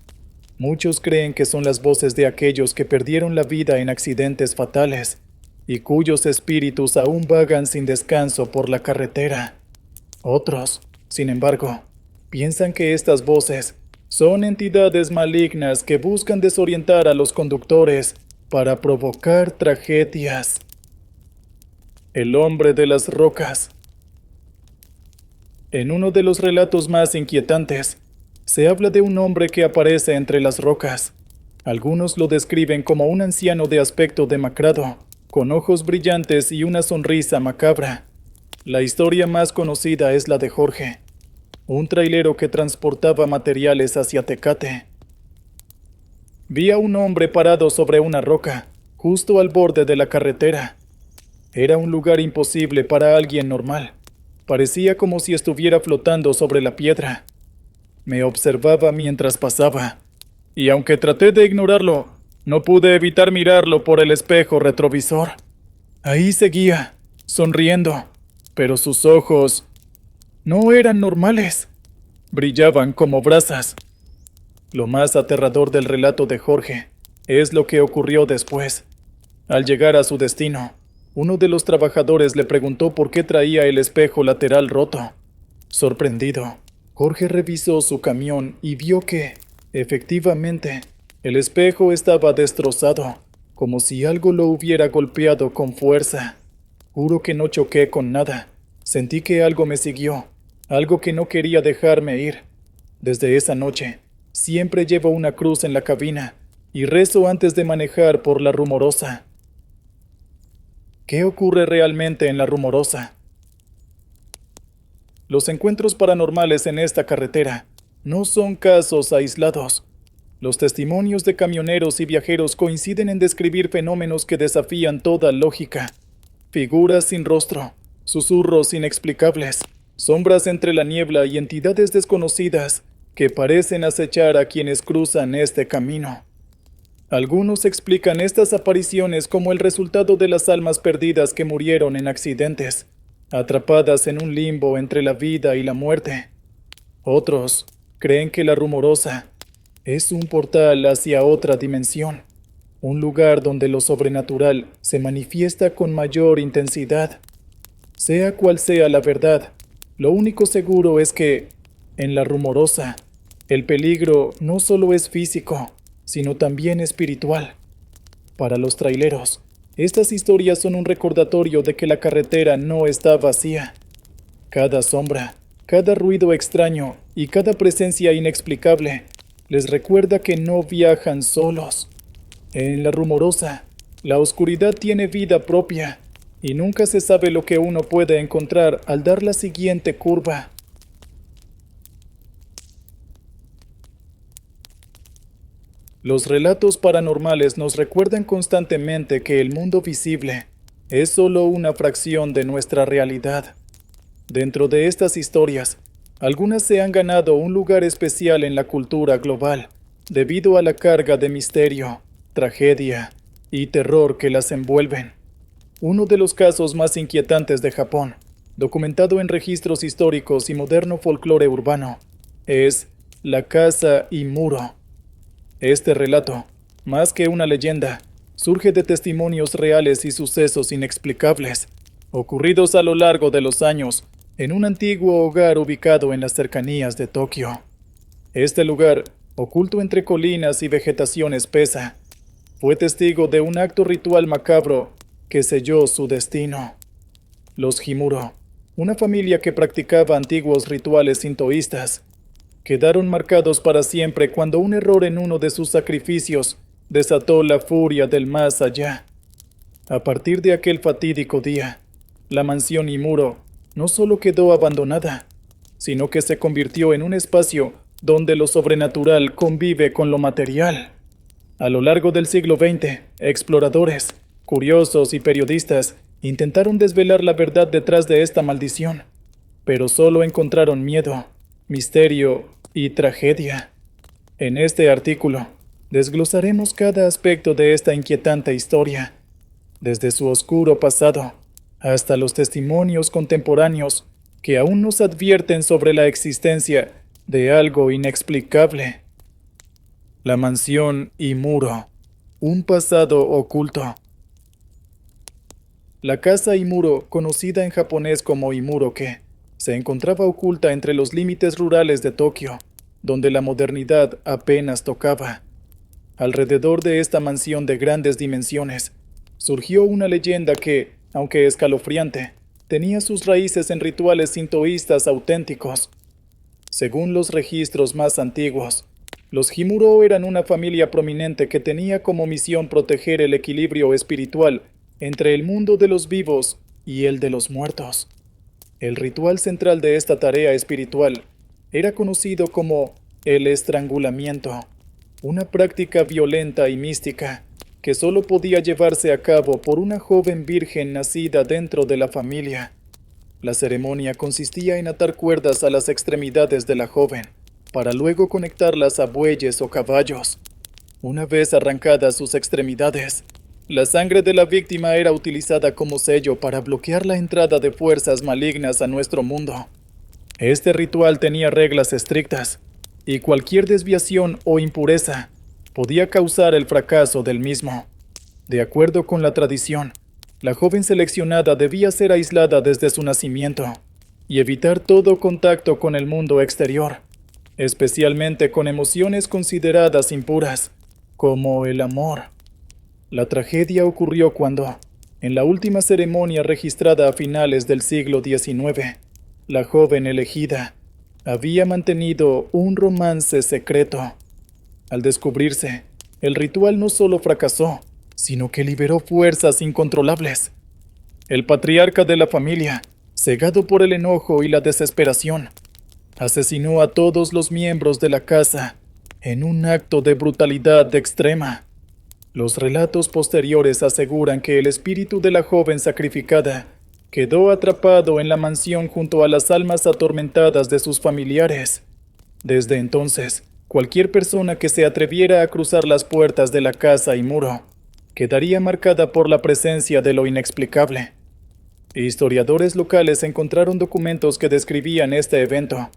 Muchos creen que son las voces de aquellos que perdieron la vida en accidentes fatales y cuyos espíritus aún vagan sin descanso por la carretera. Otros, sin embargo, piensan que estas voces son entidades malignas que buscan desorientar a los conductores para provocar tragedias. El hombre de las rocas. En uno de los relatos más inquietantes, se habla de un hombre que aparece entre las rocas. Algunos lo describen como un anciano de aspecto demacrado, con ojos brillantes y una sonrisa macabra. La historia más conocida es la de Jorge, un trailero que transportaba materiales hacia Tecate. Vi a un hombre parado sobre una roca, justo al borde de la carretera. Era un lugar imposible para alguien normal. Parecía como si estuviera flotando sobre la piedra. Me observaba mientras pasaba, y aunque traté de ignorarlo, no pude evitar mirarlo por el espejo retrovisor. Ahí seguía, sonriendo, pero sus ojos no eran normales. Brillaban como brasas. Lo más aterrador del relato de Jorge es lo que ocurrió después. Al llegar a su destino, uno de los trabajadores le preguntó por qué traía el espejo lateral roto. Sorprendido, Jorge revisó su camión y vio que, efectivamente, El espejo estaba destrozado, como si algo lo hubiera golpeado con fuerza. Juro que no choqué con nada. Sentí que algo me siguió, algo que no quería dejarme ir. Desde esa noche, siempre llevo una cruz en la cabina y rezo antes de manejar por la Rumorosa. ¿Qué ocurre realmente en la Rumorosa? Los encuentros paranormales en esta carretera no son casos aislados. Los testimonios de camioneros y viajeros coinciden en describir fenómenos que desafían toda lógica. Figuras sin rostro, susurros inexplicables, sombras entre la niebla y entidades desconocidas que parecen acechar a quienes cruzan este camino. Algunos explican estas apariciones como el resultado de las almas perdidas que murieron en accidentes, atrapadas en un limbo entre la vida y la muerte. Otros creen que la Rumorosa es un portal hacia otra dimensión, un lugar donde lo sobrenatural se manifiesta con mayor intensidad. Sea cual sea la verdad, lo único seguro es que, en la Rumorosa, el peligro no solo es físico, sino también espiritual. Para los traileros, estas historias son un recordatorio de que la carretera no está vacía. Cada sombra, cada ruido extraño y cada presencia inexplicable les recuerda que no viajan solos. En la Rumorosa, la oscuridad tiene vida propia y nunca se sabe lo que uno puede encontrar al dar la siguiente curva. Los relatos paranormales nos recuerdan constantemente que el mundo visible es solo una fracción de nuestra realidad. Dentro de estas historias, algunas se han ganado un lugar especial en la cultura global, debido a la carga de misterio, tragedia y terror que las envuelven. Uno de los casos más inquietantes de Japón, documentado en registros históricos y moderno folclore urbano, es la Casa Imuro. Este relato, más que una leyenda, surge de testimonios reales y sucesos inexplicables, ocurridos a lo largo de los años en un antiguo hogar ubicado en las cercanías de Tokio. Este lugar, oculto entre colinas y vegetación espesa, fue testigo de un acto ritual macabro que selló su destino. Los Himuro, una familia que practicaba antiguos rituales sintoístas, quedaron marcados para siempre cuando un error en uno de sus sacrificios desató la furia del más allá. A partir de aquel fatídico día, la mansión Imuro no solo quedó abandonada, sino que se convirtió en un espacio donde lo sobrenatural convive con lo material. A lo largo del siglo XX, exploradores, curiosos y periodistas intentaron desvelar la verdad detrás de esta maldición, pero solo encontraron miedo, misterio y tragedia. En este artículo, desglosaremos cada aspecto de esta inquietante historia, desde su oscuro pasado hasta los testimonios contemporáneos que aún nos advierten sobre la existencia de algo inexplicable. La mansión Imuro, un pasado oculto. La casa Imuro, conocida en japonés como Imuroke, se encontraba oculta entre los límites rurales de Tokio, donde la modernidad apenas tocaba. Alrededor de esta mansión de grandes dimensiones, surgió una leyenda que, aunque escalofriante, tenía sus raíces en rituales sintoístas auténticos. Según los registros más antiguos, los Himuro eran una familia prominente que tenía como misión proteger el equilibrio espiritual entre el mundo de los vivos y el de los muertos. El ritual central de esta tarea espiritual era conocido como el estrangulamiento, una práctica violenta y mística que solo podía llevarse a cabo por una joven virgen nacida dentro de la familia. La ceremonia consistía en atar cuerdas a las extremidades de la joven, para luego conectarlas a bueyes o caballos. Una vez arrancadas sus extremidades, la sangre de la víctima era utilizada como sello para bloquear la entrada de fuerzas malignas a nuestro mundo. Este ritual tenía reglas estrictas, y cualquier desviación o impureza podía causar el fracaso del mismo. De acuerdo con la tradición, la joven seleccionada debía ser aislada desde su nacimiento y evitar todo contacto con el mundo exterior, especialmente con emociones consideradas impuras. como el amor. La tragedia ocurrió cuando, en la última ceremonia registrada a finales del siglo XIX, la joven elegida había mantenido un romance secreto. Al descubrirse, el ritual no solo fracasó, sino que liberó fuerzas incontrolables. El patriarca de la familia, cegado por el enojo y la desesperación, asesinó a todos los miembros de la casa en un acto de brutalidad extrema. Los relatos posteriores aseguran que el espíritu de la joven sacrificada quedó atrapado en la mansión junto a las almas atormentadas de sus familiares. Desde entonces, cualquier persona que se atreviera a cruzar las puertas de la casa y muro quedaría marcada por la presencia de lo inexplicable. Historiadores locales encontraron documentos que describían este evento,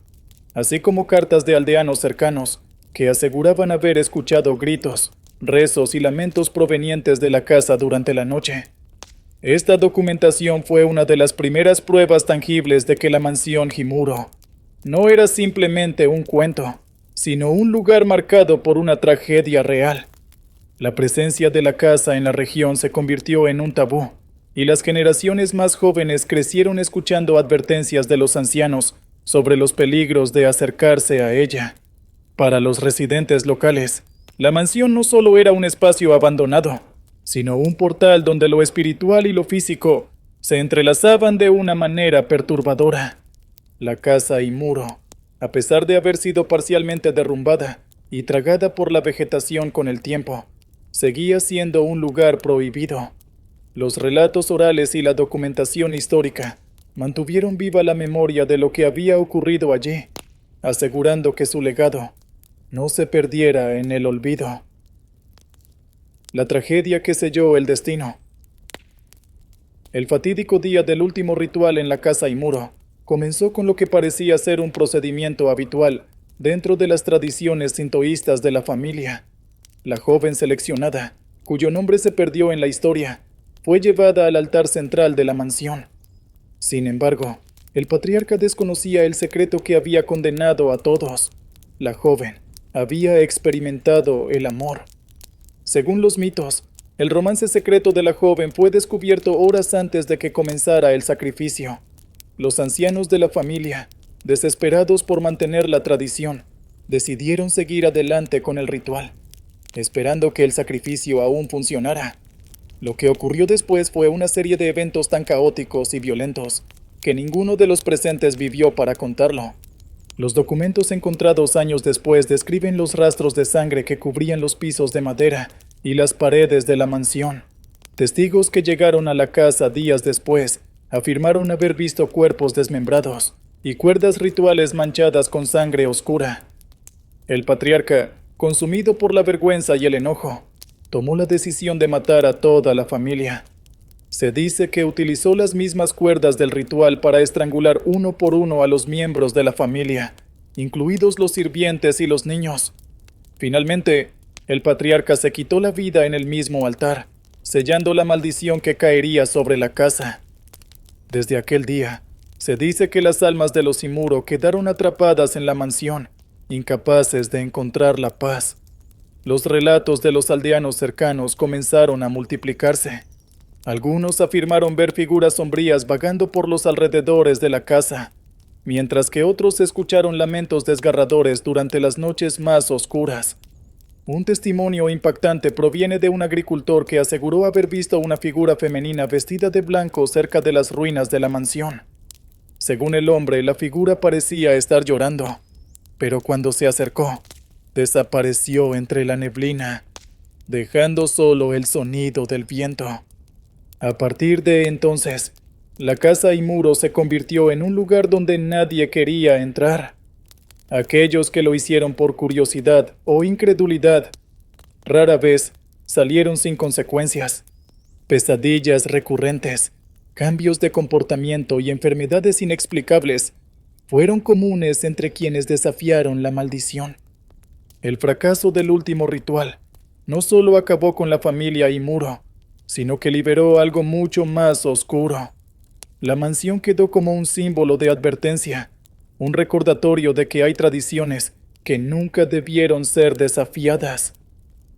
así como cartas de aldeanos cercanos que aseguraban haber escuchado gritos, rezos y lamentos provenientes de la casa durante la noche. Esta documentación fue una de las primeras pruebas tangibles de que la mansión Himuro no era simplemente un cuento, sino un lugar marcado por una tragedia real. La presencia de la casa en la región se convirtió en un tabú, y las generaciones más jóvenes crecieron escuchando advertencias de los ancianos sobre los peligros de acercarse a ella. Para los residentes locales, la mansión no solo era un espacio abandonado, sino un portal donde lo espiritual y lo físico se entrelazaban de una manera perturbadora. La casa Himuro, a pesar de haber sido parcialmente derrumbada y tragada por la vegetación con el tiempo, seguía siendo un lugar prohibido. Los relatos orales y la documentación histórica mantuvieron viva la memoria de lo que había ocurrido allí, asegurando que su legado no se perdiera en el olvido. La tragedia que selló el destino. El fatídico día del último ritual en la casa Himuro comenzó con lo que parecía ser un procedimiento habitual dentro de las tradiciones sintoístas de la familia. La joven seleccionada, cuyo nombre se perdió en la historia, fue llevada al altar central de la mansión. Sin embargo, el patriarca desconocía el secreto que había condenado a todos. La joven había experimentado el amor. Según los mitos, el romance secreto de la joven fue descubierto horas antes de que comenzara el sacrificio. Los ancianos de la familia, desesperados por mantener la tradición, decidieron seguir adelante con el ritual, esperando que el sacrificio aún funcionara. Lo que ocurrió después fue una serie de eventos tan caóticos y violentos que ninguno de los presentes vivió para contarlo. Los documentos encontrados años después describen los rastros de sangre que cubrían los pisos de madera y las paredes de la mansión. Testigos que llegaron a la casa días después afirmaron haber visto cuerpos desmembrados y cuerdas rituales manchadas con sangre oscura. El patriarca, consumido por la vergüenza y el enojo, tomó la decisión de matar a toda la familia. Se dice que utilizó las mismas cuerdas del ritual para estrangular uno por uno a los miembros de la familia, incluidos los sirvientes y los niños. Finalmente, el patriarca se quitó la vida en el mismo altar, sellando la maldición que caería sobre la casa. Desde aquel día, se dice que las almas de los Himuro quedaron atrapadas en la mansión, incapaces de encontrar la paz. Los relatos de los aldeanos cercanos comenzaron a multiplicarse. Algunos afirmaron ver figuras sombrías vagando por los alrededores de la casa, mientras que otros escucharon lamentos desgarradores durante las noches más oscuras. Un testimonio impactante proviene de un agricultor que aseguró haber visto una figura femenina vestida de blanco cerca de las ruinas de la mansión. Según el hombre, la figura parecía estar llorando, pero cuando se acercó, desapareció entre la neblina, dejando solo el sonido del viento. A partir de entonces, la casa Himuro se convirtió en un lugar donde nadie quería entrar. Aquellos que lo hicieron por curiosidad o incredulidad rara vez salieron sin consecuencias. Pesadillas recurrentes, cambios de comportamiento y enfermedades inexplicables fueron comunes entre quienes desafiaron la maldición. El fracaso del último ritual no solo acabó con la familia Himuro, sino que liberó algo mucho más oscuro. La mansión quedó como un símbolo de advertencia, un recordatorio de que hay tradiciones que nunca debieron ser desafiadas.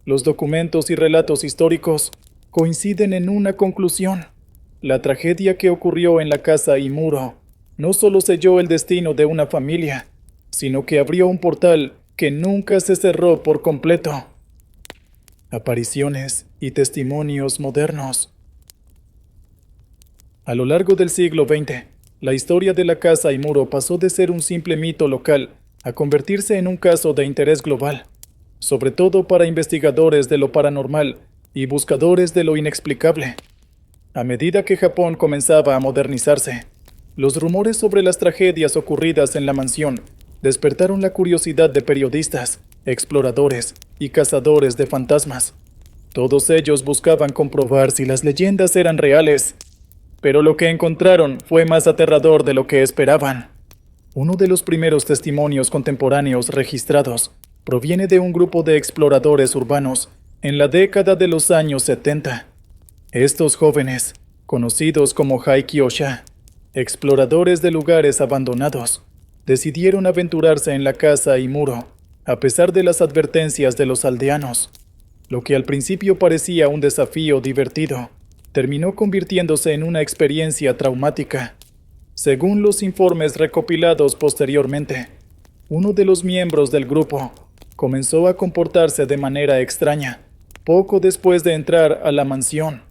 Los documentos y relatos históricos coinciden en una conclusión. La tragedia que ocurrió en la casa Imuro no solo selló el destino de una familia, sino que abrió un portal que nunca se cerró por completo. Apariciones y testimonios modernos. A lo largo del siglo XX, la historia de la casa Imuro pasó de ser un simple mito local a convertirse en un caso de interés global, sobre todo para investigadores de lo paranormal y buscadores de lo inexplicable. A medida que Japón comenzaba a modernizarse, los rumores sobre las tragedias ocurridas en la mansión despertaron la curiosidad de periodistas, exploradores y cazadores de fantasmas. Todos ellos buscaban comprobar si las leyendas eran reales, pero lo que encontraron fue más aterrador de lo que esperaban. Uno de los primeros testimonios contemporáneos registrados proviene de un grupo de exploradores urbanos en la década de los años 70. Estos jóvenes, conocidos como Haikyo-sha, exploradores de lugares abandonados, decidieron aventurarse en la casa Imuro, a pesar de las advertencias de los aldeanos. Lo que al principio parecía un desafío divertido, terminó convirtiéndose en una experiencia traumática. Según los informes recopilados posteriormente, uno de los miembros del grupo comenzó a comportarse de manera extraña poco después de entrar a la mansión.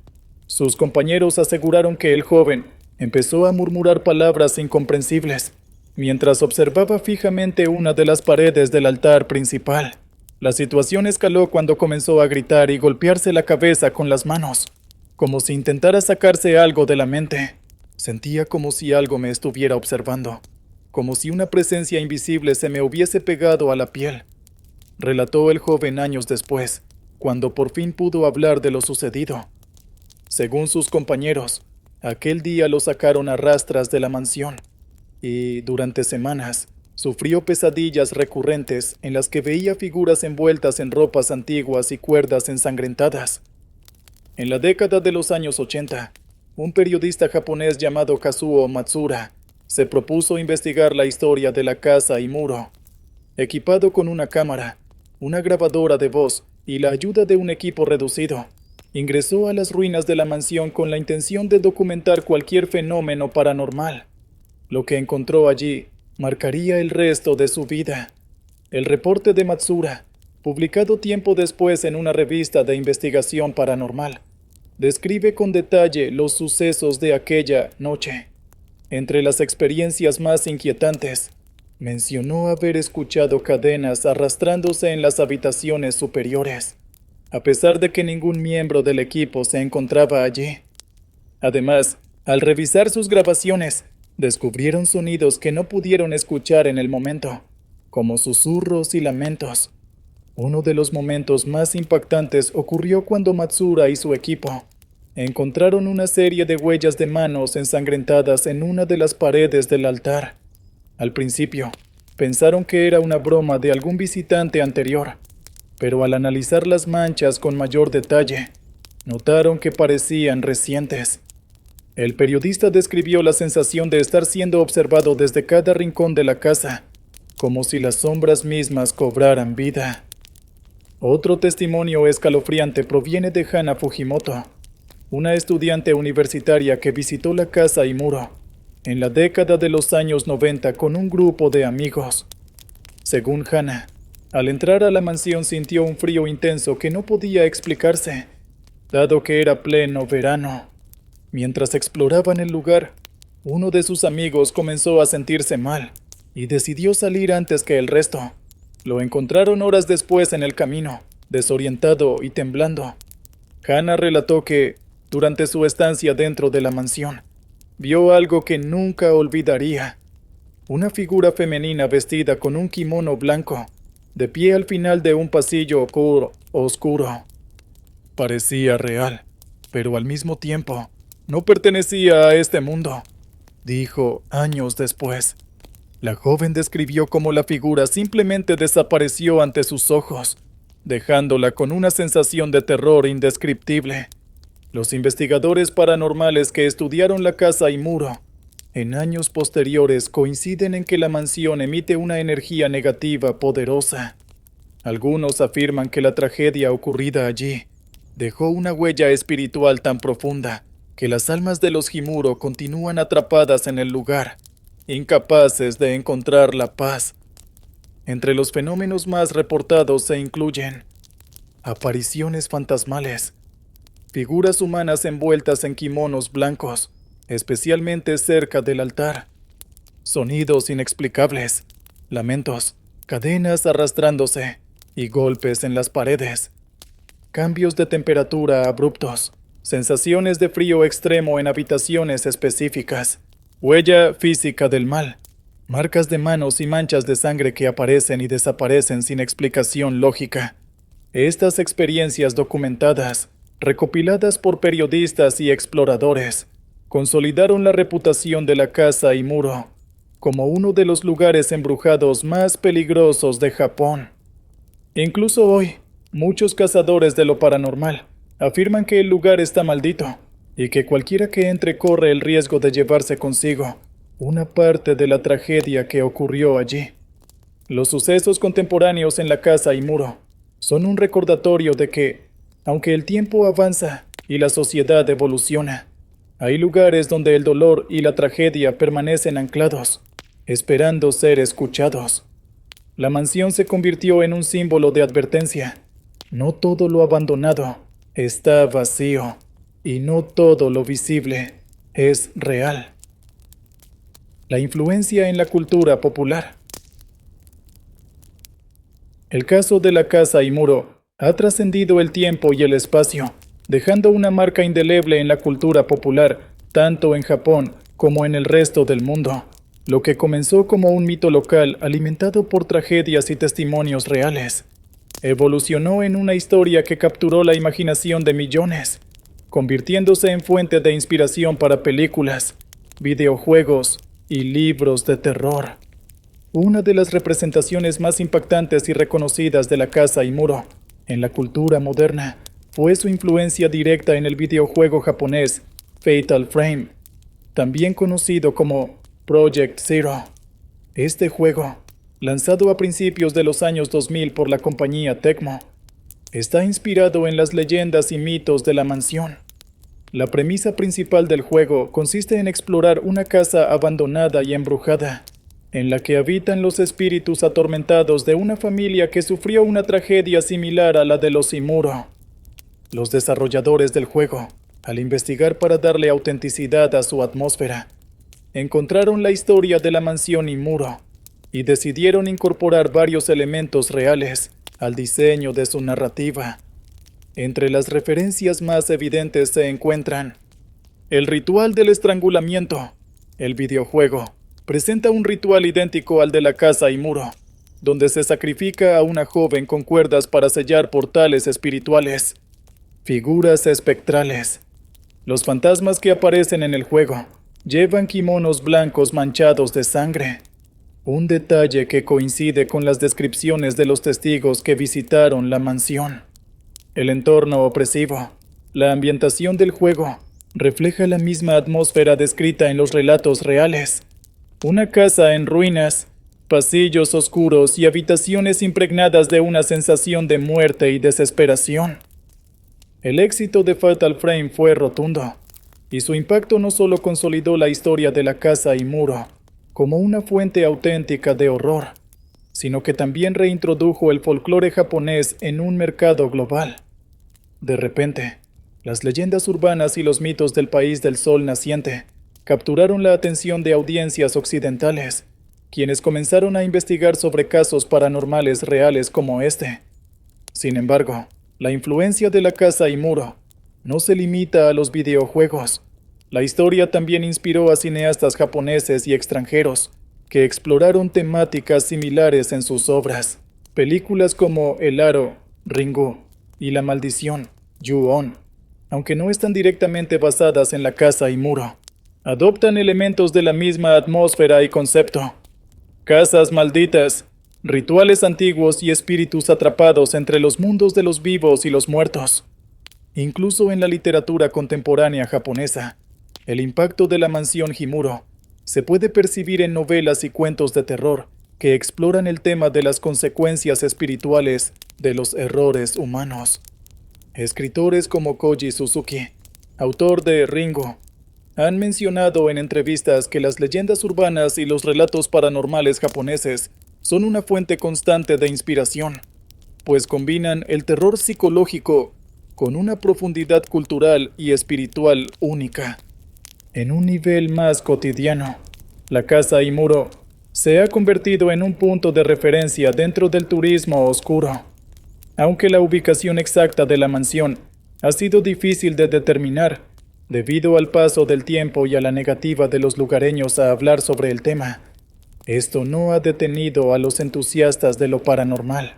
Sus compañeros aseguraron que el joven empezó a murmurar palabras incomprensibles mientras observaba fijamente una de las paredes del altar principal. La situación escaló cuando comenzó a gritar y golpearse la cabeza con las manos, como si intentara sacarse algo de la mente. Sentía como si algo me estuviera observando, como si una presencia invisible se me hubiese pegado a la piel, relató el joven años después, cuando por fin pudo hablar de lo sucedido. Según sus compañeros, aquel día lo sacaron a rastras de la mansión y, durante semanas, sufrió pesadillas recurrentes en las que veía figuras envueltas en ropas antiguas y cuerdas ensangrentadas. En la década de los años 80, un periodista japonés llamado Kazuo Matsura se propuso investigar la historia de la casa Imuro. Equipado con una cámara, una grabadora de voz y la ayuda de un equipo reducido, ingresó a las ruinas de la mansión con la intención de documentar cualquier fenómeno paranormal. Lo que encontró allí marcaría el resto de su vida. El reporte de Matsura, publicado tiempo después en una revista de investigación paranormal, describe con detalle los sucesos de aquella noche. Entre las experiencias más inquietantes, mencionó haber escuchado cadenas arrastrándose en las habitaciones superiores, a pesar de que ningún miembro del equipo se encontraba allí. Además, al revisar sus grabaciones, descubrieron sonidos que no pudieron escuchar en el momento, como susurros y lamentos. Uno de los momentos más impactantes ocurrió cuando Matsura y su equipo encontraron una serie de huellas de manos ensangrentadas en una de las paredes del altar. Al principio, pensaron que era una broma de algún visitante anterior, pero al analizar las manchas con mayor detalle, notaron que parecían recientes. El periodista describió la sensación de estar siendo observado desde cada rincón de la casa, como si las sombras mismas cobraran vida. Otro testimonio escalofriante proviene de Hana Fujimoto, una estudiante universitaria que visitó la casa Imuro en la década de los años 90 con un grupo de amigos. Según Hana, al entrar a la mansión sintió un frío intenso que no podía explicarse, dado que era pleno verano. Mientras exploraban el lugar, uno de sus amigos comenzó a sentirse mal y decidió salir antes que el resto. Lo encontraron horas después en el camino, desorientado y temblando. Hana relató que, durante su estancia dentro de la mansión, vio algo que nunca olvidaría. Una figura femenina vestida con un kimono blanco, de pie al final de un pasillo oscuro. Parecía real, pero al mismo tiempo no pertenecía a este mundo, dijo años después. La joven describió cómo la figura simplemente desapareció ante sus ojos, dejándola con una sensación de terror indescriptible. Los investigadores paranormales que estudiaron la casa Imuro en años posteriores coinciden en que la mansión emite una energía negativa poderosa. Algunos afirman que la tragedia ocurrida allí dejó una huella espiritual tan profunda que las almas de los Himuro continúan atrapadas en el lugar, incapaces de encontrar la paz. Entre los fenómenos más reportados se incluyen apariciones fantasmales, figuras humanas envueltas en kimonos blancos, especialmente cerca del altar, sonidos inexplicables, lamentos, cadenas arrastrándose y golpes en las paredes, cambios de temperatura abruptos, sensaciones de frío extremo en habitaciones específicas, huella física del mal, marcas de manos y manchas de sangre que aparecen y desaparecen sin explicación lógica. Estas experiencias documentadas, recopiladas por periodistas y exploradores, consolidaron la reputación de la Casa Imuro como uno de los lugares embrujados más peligrosos de Japón. Incluso hoy, muchos cazadores de lo paranormal afirman que el lugar está maldito y que cualquiera que entre corre el riesgo de llevarse consigo una parte de la tragedia que ocurrió allí. Los sucesos contemporáneos en la Casa Imuro son un recordatorio de que, aunque el tiempo avanza y la sociedad evoluciona, hay lugares donde el dolor y la tragedia permanecen anclados, esperando ser escuchados. La mansión se convirtió en un símbolo de advertencia. No todo lo abandonado está vacío, y no todo lo visible es real. La influencia en la cultura popular. El caso de la Casa Imuro ha trascendido el tiempo y el espacio, dejando una marca indeleble en la cultura popular, tanto en Japón como en el resto del mundo. Lo que comenzó como un mito local alimentado por tragedias y testimonios reales, evolucionó en una historia que capturó la imaginación de millones, convirtiéndose en fuente de inspiración para películas, videojuegos y libros de terror. Una de las representaciones más impactantes y reconocidas de la Casa Imuro en la cultura moderna fue su influencia directa en el videojuego japonés Fatal Frame, también conocido como Project Zero. Este juego, lanzado a principios de los años 2000 por la compañía Tecmo, está inspirado en las leyendas y mitos de la mansión. La premisa principal del juego consiste en explorar una casa abandonada y embrujada, en la que habitan los espíritus atormentados de una familia que sufrió una tragedia similar a la de los Imuro. Los desarrolladores del juego, al investigar para darle autenticidad a su atmósfera, encontraron la historia de la mansión Imuro y decidieron incorporar varios elementos reales al diseño de su narrativa. Entre las referencias más evidentes se encuentran el ritual del estrangulamiento. El videojuego presenta un ritual idéntico al de la Casa Imuro, donde se sacrifica a una joven con cuerdas para sellar portales espirituales. Figuras espectrales. Los fantasmas que aparecen en el juego llevan kimonos blancos manchados de sangre, un detalle que coincide con las descripciones de los testigos que visitaron la mansión. El entorno opresivo, la ambientación del juego, refleja la misma atmósfera descrita en los relatos reales. Una casa en ruinas, pasillos oscuros y habitaciones impregnadas de una sensación de muerte y desesperación. El éxito de Fatal Frame fue rotundo, y su impacto no solo consolidó la historia de la Casa Imuro como una fuente auténtica de horror, sino que también reintrodujo el folclore japonés en un mercado global. De repente, las leyendas urbanas y los mitos del país del sol naciente capturaron la atención de audiencias occidentales, quienes comenzaron a investigar sobre casos paranormales reales como este. Sin embargo, la influencia de la Casa Imuro no se limita a los videojuegos. La historia también inspiró a cineastas japoneses y extranjeros que exploraron temáticas similares en sus obras. Películas como El Aro, Ringu y La Maldición, Ju-On, aunque no están directamente basadas en la Casa Imuro, adoptan elementos de la misma atmósfera y concepto. Casas malditas, rituales antiguos y espíritus atrapados entre los mundos de los vivos y los muertos. Incluso en la literatura contemporánea japonesa, el impacto de la mansión Himuro se puede percibir en novelas y cuentos de terror que exploran el tema de las consecuencias espirituales de los errores humanos. Escritores como Koji Suzuki, autor de Ringo, han mencionado en entrevistas que las leyendas urbanas y los relatos paranormales japoneses son una fuente constante de inspiración, pues combinan el terror psicológico con una profundidad cultural y espiritual única. En un nivel más cotidiano, la Casa Imuro se ha convertido en un punto de referencia dentro del turismo oscuro. Aunque la ubicación exacta de la mansión ha sido difícil de determinar, debido al paso del tiempo y a la negativa de los lugareños a hablar sobre el tema, esto no ha detenido a los entusiastas de lo paranormal.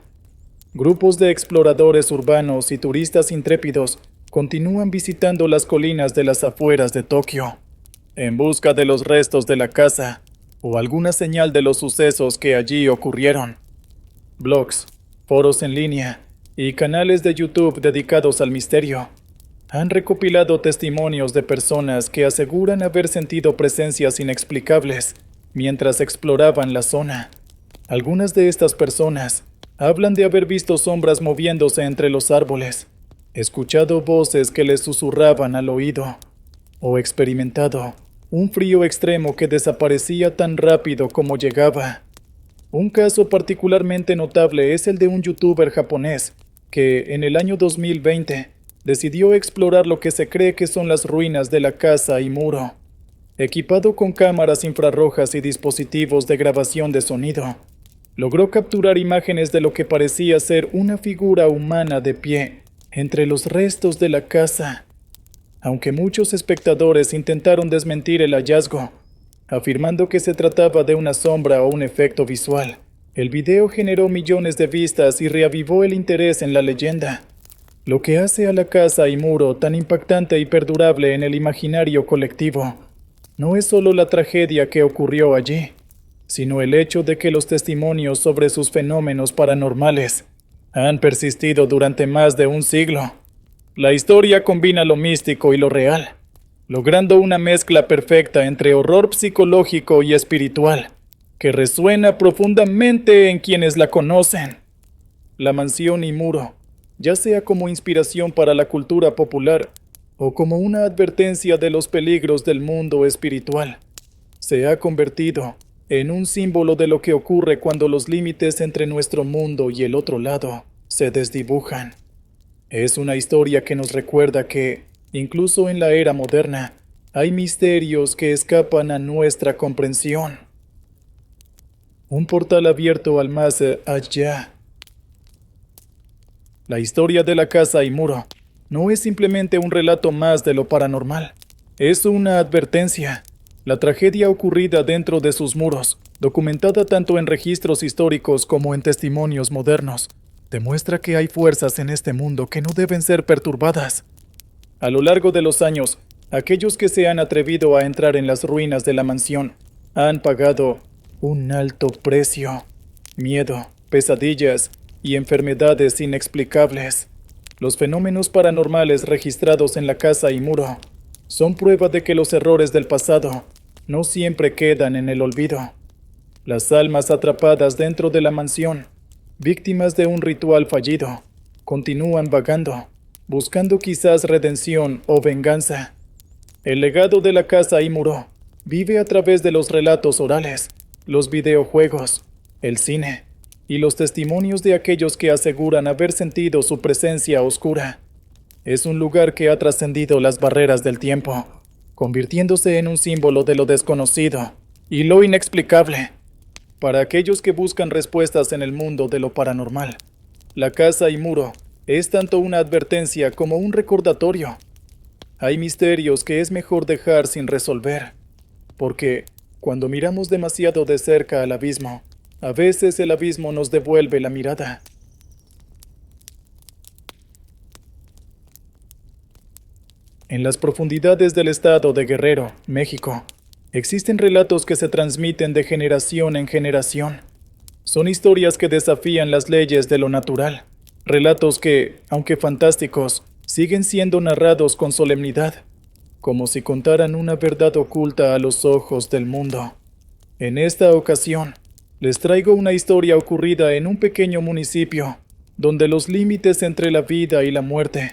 Grupos de exploradores urbanos y turistas intrépidos continúan visitando las colinas de las afueras de Tokio, en busca de los restos de la casa o alguna señal de los sucesos que allí ocurrieron. Blogs, foros en línea y canales de YouTube dedicados al misterio han recopilado testimonios de personas que aseguran haber sentido presencias inexplicables mientras exploraban la zona. Algunas de estas personas hablan de haber visto sombras moviéndose entre los árboles, escuchado voces que les susurraban al oído, o experimentado un frío extremo que desaparecía tan rápido como llegaba. Un caso particularmente notable es el de un youtuber japonés que, en el año 2020, decidió explorar lo que se cree que son las ruinas de la Casa Imuro. Equipado con cámaras infrarrojas y dispositivos de grabación de sonido, logró capturar imágenes de lo que parecía ser una figura humana de pie entre los restos de la casa. Aunque muchos espectadores intentaron desmentir el hallazgo, afirmando que se trataba de una sombra o un efecto visual, el video generó millones de vistas y reavivó el interés en la leyenda. Lo que hace a la Casa Imuro tan impactante y perdurable en el imaginario colectivo no es solo la tragedia que ocurrió allí, sino el hecho de que los testimonios sobre sus fenómenos paranormales han persistido durante más de un siglo. La historia combina lo místico y lo real, logrando una mezcla perfecta entre horror psicológico y espiritual, que resuena profundamente en quienes la conocen. La mansión Imuro, ya sea como inspiración para la cultura popular o como una advertencia de los peligros del mundo espiritual, se ha convertido en un símbolo de lo que ocurre cuando los límites entre nuestro mundo y el otro lado se desdibujan. Es una historia que nos recuerda que, incluso en la era moderna, hay misterios que escapan a nuestra comprensión. Un portal abierto al más allá. La historia de la Casa Imuro no es simplemente un relato más de lo paranormal. Es una advertencia. La tragedia ocurrida dentro de sus muros, documentada tanto en registros históricos como en testimonios modernos, demuestra que hay fuerzas en este mundo que no deben ser perturbadas. A lo largo de los años, aquellos que se han atrevido a entrar en las ruinas de la mansión han pagado un alto precio: miedo, pesadillas y enfermedades inexplicables. Los fenómenos paranormales registrados en la Casa Imuro son prueba de que los errores del pasado no siempre quedan en el olvido. Las almas atrapadas dentro de la mansión, víctimas de un ritual fallido, continúan vagando, buscando quizás redención o venganza. El legado de la Casa Imuro vive a través de los relatos orales, los videojuegos, el cine y los testimonios de aquellos que aseguran haber sentido su presencia oscura. Es un lugar que ha trascendido las barreras del tiempo, convirtiéndose en un símbolo de lo desconocido y lo inexplicable. Para aquellos que buscan respuestas en el mundo de lo paranormal, la Casa Imuro es tanto una advertencia como un recordatorio. Hay misterios que es mejor dejar sin resolver, porque cuando miramos demasiado de cerca al abismo, a veces el abismo nos devuelve la mirada. En las profundidades del estado de Guerrero, México, existen relatos que se transmiten de generación en generación. Son historias que desafían las leyes de lo natural. Relatos que, aunque fantásticos, siguen siendo narrados con solemnidad, como si contaran una verdad oculta a los ojos del mundo. En esta ocasión, Les traigo una historia ocurrida en un pequeño municipio, donde los límites entre la vida y la muerte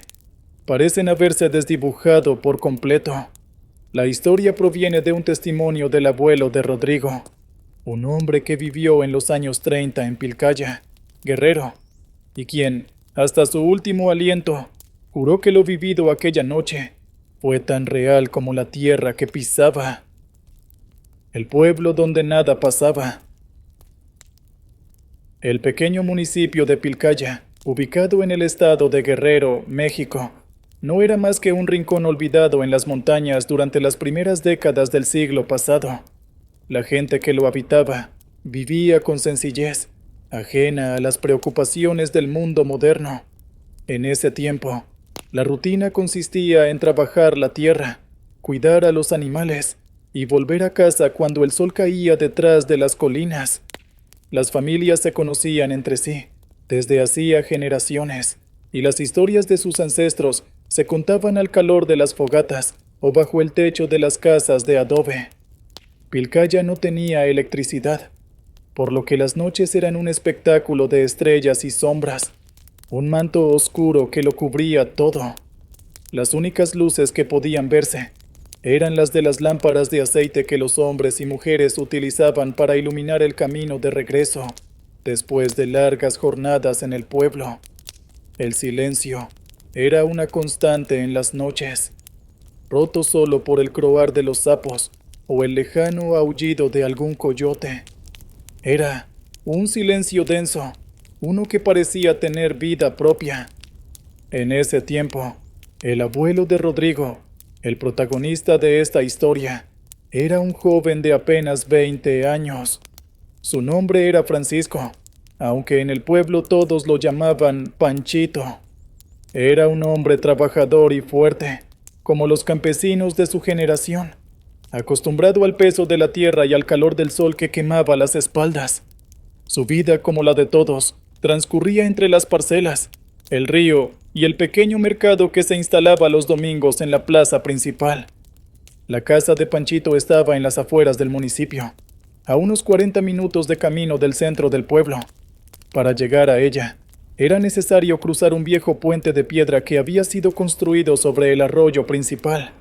parecen haberse desdibujado por completo. La historia proviene de un testimonio del abuelo de Rodrigo, un hombre que vivió en los años 30 en Pilcaya, Guerrero, y quien, hasta su último aliento, juró que lo vivido aquella noche fue tan real como la tierra que pisaba. El pueblo donde nada pasaba. El pequeño municipio de Pilcaya, ubicado en el estado de Guerrero, México, no era más que un rincón olvidado en las montañas durante las primeras décadas del siglo pasado. La gente que lo habitaba vivía con sencillez, ajena a las preocupaciones del mundo moderno. En ese tiempo, la rutina consistía en trabajar la tierra, cuidar a los animales y volver a casa cuando el sol caía detrás de las colinas. Las familias se conocían entre sí desde hacía generaciones, y las historias de sus ancestros se contaban al calor de las fogatas o bajo el techo de las casas de adobe. Pilcaya no tenía electricidad, por lo que las noches eran un espectáculo de estrellas y sombras, un manto oscuro que lo cubría todo. Las únicas luces que podían verse eran las de las lámparas de aceite que los hombres y mujeres utilizaban para iluminar el camino de regreso, después de largas jornadas en el pueblo. El silencio era una constante en las noches, roto solo por el croar de los sapos o el lejano aullido de algún coyote. Era un silencio denso, uno que parecía tener vida propia. En ese tiempo, el abuelo de Rodrigo, el protagonista de esta historia, era un joven de apenas 20 años. Su nombre era Francisco, aunque en el pueblo todos lo llamaban Panchito. Era un hombre trabajador y fuerte, como los campesinos de su generación, acostumbrado al peso de la tierra y al calor del sol que quemaba las espaldas. Su vida, como la de todos, transcurría entre las parcelas, el río y el pequeño mercado que se instalaba los domingos en la plaza principal. La casa de Panchito estaba en las afueras del municipio, a unos 40 minutos de camino del centro del pueblo. Para llegar a ella, era necesario cruzar un viejo puente de piedra que había sido construido sobre el arroyo principal.